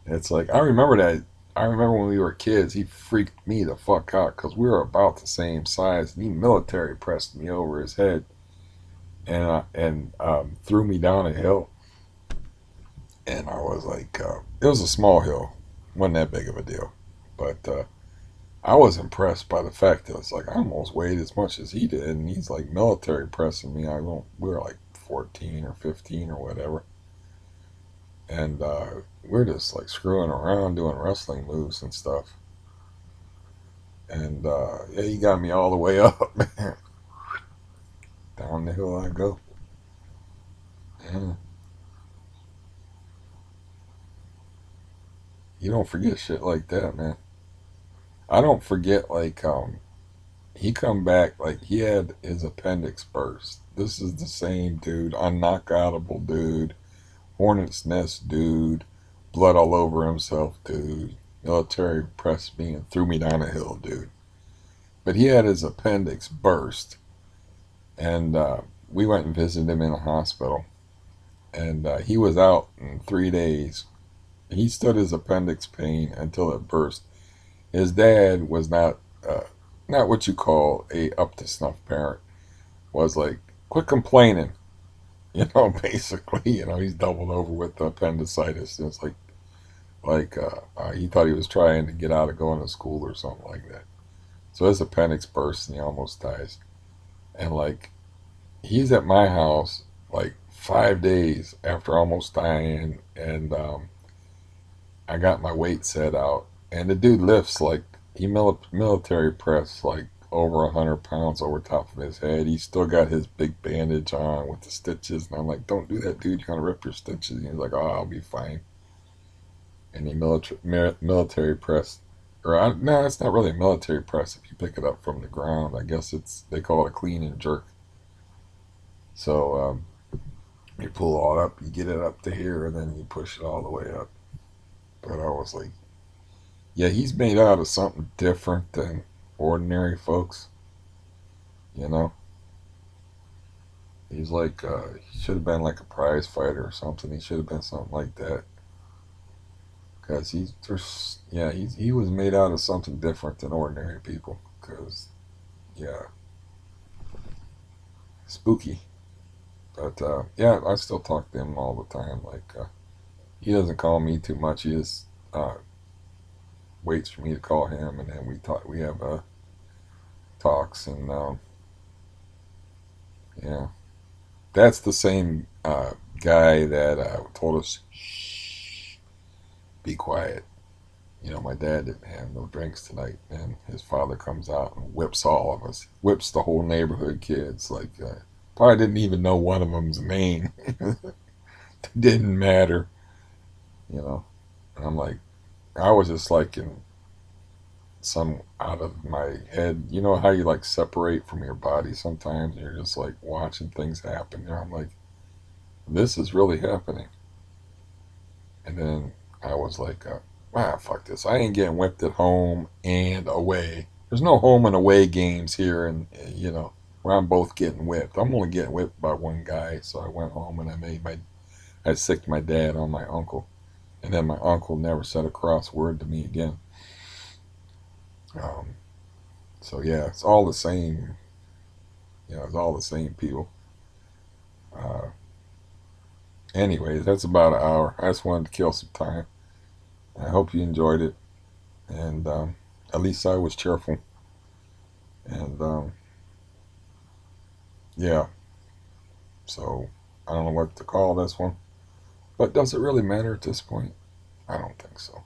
It's like I remember that. I remember when we were kids, he freaked me the fuck out because we were about the same size, and he military pressed me over his head and threw me down a hill. And I was like, it was a small hill, wasn't that big of a deal, but I was impressed by the fact that it's like I almost weighed as much as he did, and he's like military pressing me. I don't. We were like 14 or 15 or whatever, and we're just like screwing around doing wrestling moves and stuff. And yeah, he got me all the way up, man. Down the hill I go. Yeah. You don't forget shit like that, man. I don't forget like he come back like he had his appendix burst. This is the same dude, unknockoutable dude, hornet's nest dude, blood all over himself dude, military pressed me and threw me down a hill dude. But he had his appendix burst, and we went and visited him in the hospital, and he was out in 3 days. He stood his appendix pain until it burst. his dad was not what you call a up to snuff parent. Was like, quit complaining, basically, he's doubled over with appendicitis. And it's like he thought he was trying to get out of going to school or something like that. So his appendix burst and he almost dies. And like he's at my house like 5 days after almost dying, and I got my weight set out, and the dude lifts like military press like over 100 pounds over top of his head. He's still got his big bandage on with the stitches, and I'm like, "Don't do that, dude. You're gonna rip your stitches." And he's like, "Oh, I'll be fine." And he military press, no, it's not really a military press if you pick it up from the ground. I guess they call it a clean and jerk. So you pull all up, you get it up to here, and then you push it all the way up. But I was like, yeah, he's made out of something different than ordinary folks. You know, he's like he should have been like a prize fighter or something. He should have been something like that. Cause he was made out of something different than ordinary people. Cause yeah, spooky. But yeah, I still talk to him all the time. Like he doesn't call me too much. He just waits for me to call him, and then we talk. We have talks, and yeah, that's the same guy that told us, "Shh, be quiet." My dad didn't have no drinks tonight, and his father comes out and whips all of us, whips the whole neighborhood kids. Like, probably didn't even know one of them's name. Didn't matter, you know. And I'm like, I was just like in some out of my head. You know how you like separate from your body sometimes? You're just like watching things happen. I'm like, this is really happening. And then I was like, fuck this. I ain't getting whipped at home and away. There's no home and away games here, and where I'm both getting whipped. I'm only getting whipped by one guy, so I went home and I sicked my dad on my uncle, and then my uncle never said a cross word to me again. Um, so yeah, it's all the same. It's all the same people. Uh, Anyways, that's about an hour. I just wanted to kill some time. I hope you enjoyed it, and at least I was cheerful. And yeah, so I don't know what to call this one, but does it really matter at this point? I don't think so.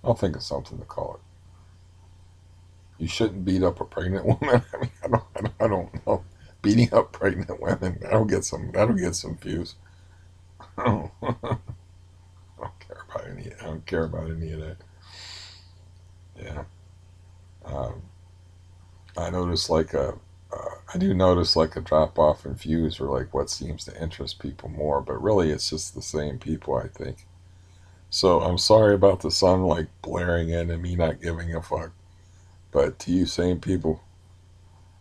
I'll think of something to call it. You shouldn't beat up a pregnant woman. I mean, I don't know. Beating up pregnant women. That'll get some views. I don't care about any. I don't care about any of that. Yeah. Um, I notice like I do notice like a drop off in views or like what seems to interest people more, but really it's just the same people, I think. So I'm sorry about the sun like blaring in and me not giving a fuck. But to you same people,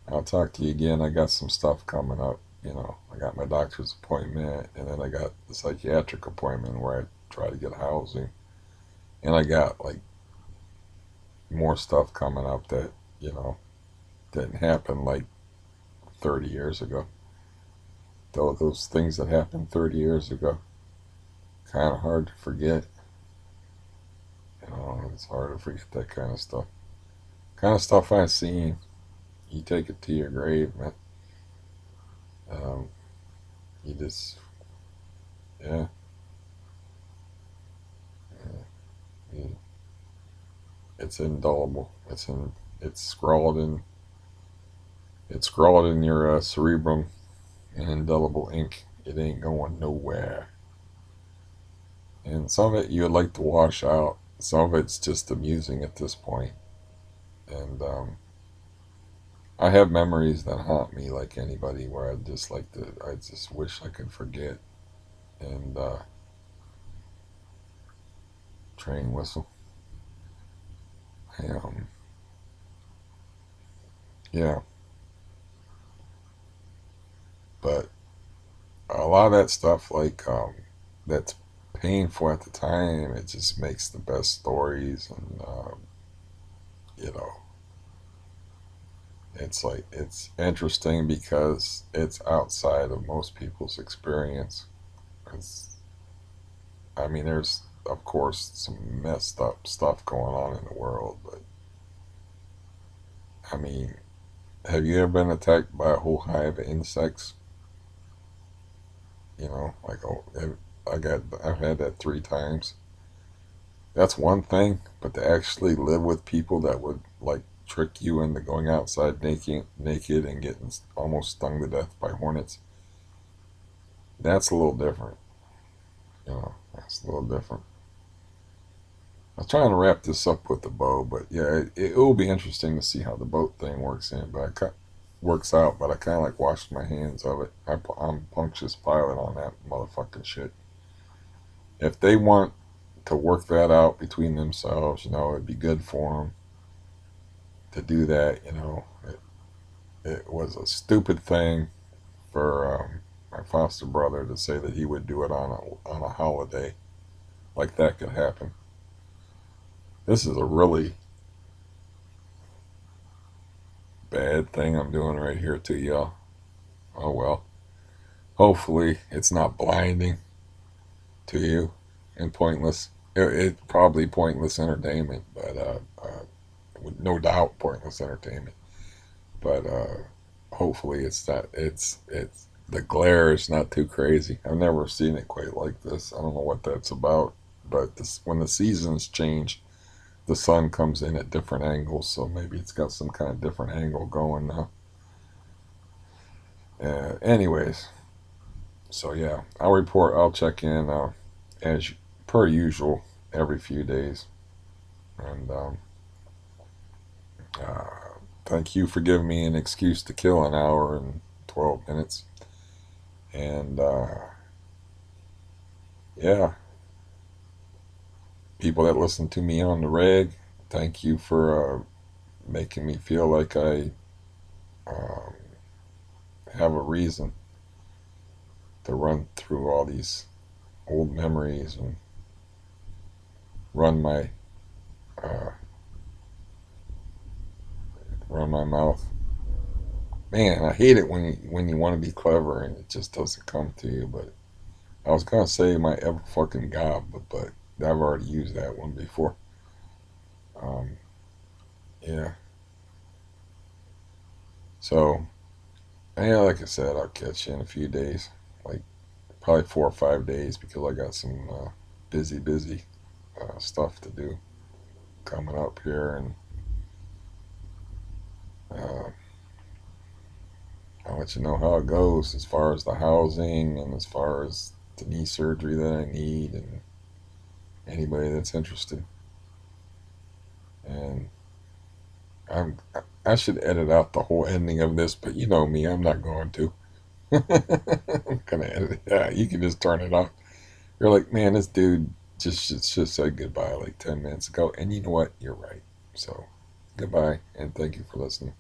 I'll talk to you again. I got some stuff coming up. I got my doctor's appointment, and then I got the psychiatric appointment where I try to get housing. And I got like more stuff coming up that, didn't happen like 30 years ago. Though those things that happened 30 years ago, kind of hard to forget. It's hard to forget that kind of stuff. Kind of stuff I've seen. You take it to your grave, man. Um, you just, yeah, yeah. It's indelible. It's scrawled in your cerebrum in indelible ink. It ain't going nowhere. And some of it you would like to wash out. Some of it's just amusing at this point. And I have memories that haunt me like anybody where I just wish I could forget. And train whistle. Um, yeah, but a lot of that stuff, like, that's painful at the time, it just makes the best stories. And you know, it's like, it's interesting because it's outside of most people's experience. It's, I mean, there's, of course, some messed up stuff going on in the world, but I mean, have you ever been attacked by a whole hive of insects? You know, like, oh, I've had that 3 times. That's one thing, but to actually live with people that would like trick you into going outside naked and getting almost stung to death by hornets, that's a little different. You know, that's a little different. I was trying to wrap this up with the bow, but yeah, it will be interesting to see how the boat thing works out. But I kind of like washed my hands of it. I'm Punctious Pilot on that motherfucking shit. If they want to work that out between themselves, it'd be good for them to do that. It was a stupid thing for my foster brother to say that he would do it on a holiday. Like that could happen. This is a really bad thing I'm doing right here to y'all. Oh well. Hopefully it's not blinding to you and pointless. It's probably pointless entertainment, but with no doubt pointless entertainment. But hopefully it's the glare is not too crazy. I've never seen it quite like this. I don't know what that's about, but when the seasons change, the sun comes in at different angles, so maybe it's got some kind of different angle going now. Anyways, so yeah, I'll check in as per usual every few days, and uh, thank you for giving me an excuse to kill an hour and 12 minutes. And yeah, people that listen to me on the reg, thank you for making me feel like I um, have a reason to run through all these old memories and run my uh, run my mouth. Man, I hate it when you want to be clever and it just doesn't come to you. But I was gonna say my ever fucking gob, but I've already used that one before. Um, yeah. So yeah, like I said, I'll catch you in a few days, like probably 4 or 5 days, because I got some busy stuff to do coming up here, and uh, I'll let you know how it goes as far as the housing and as far as the knee surgery that I need, and anybody that's interested. And I'm I should edit out the whole ending of this, but you know me, I'm not going to. I'm gonna edit it. Yeah, you can just turn it off. You're like, man, this dude just said goodbye like 10 minutes ago, and you know what? You're right. So, goodbye, and thank you for listening.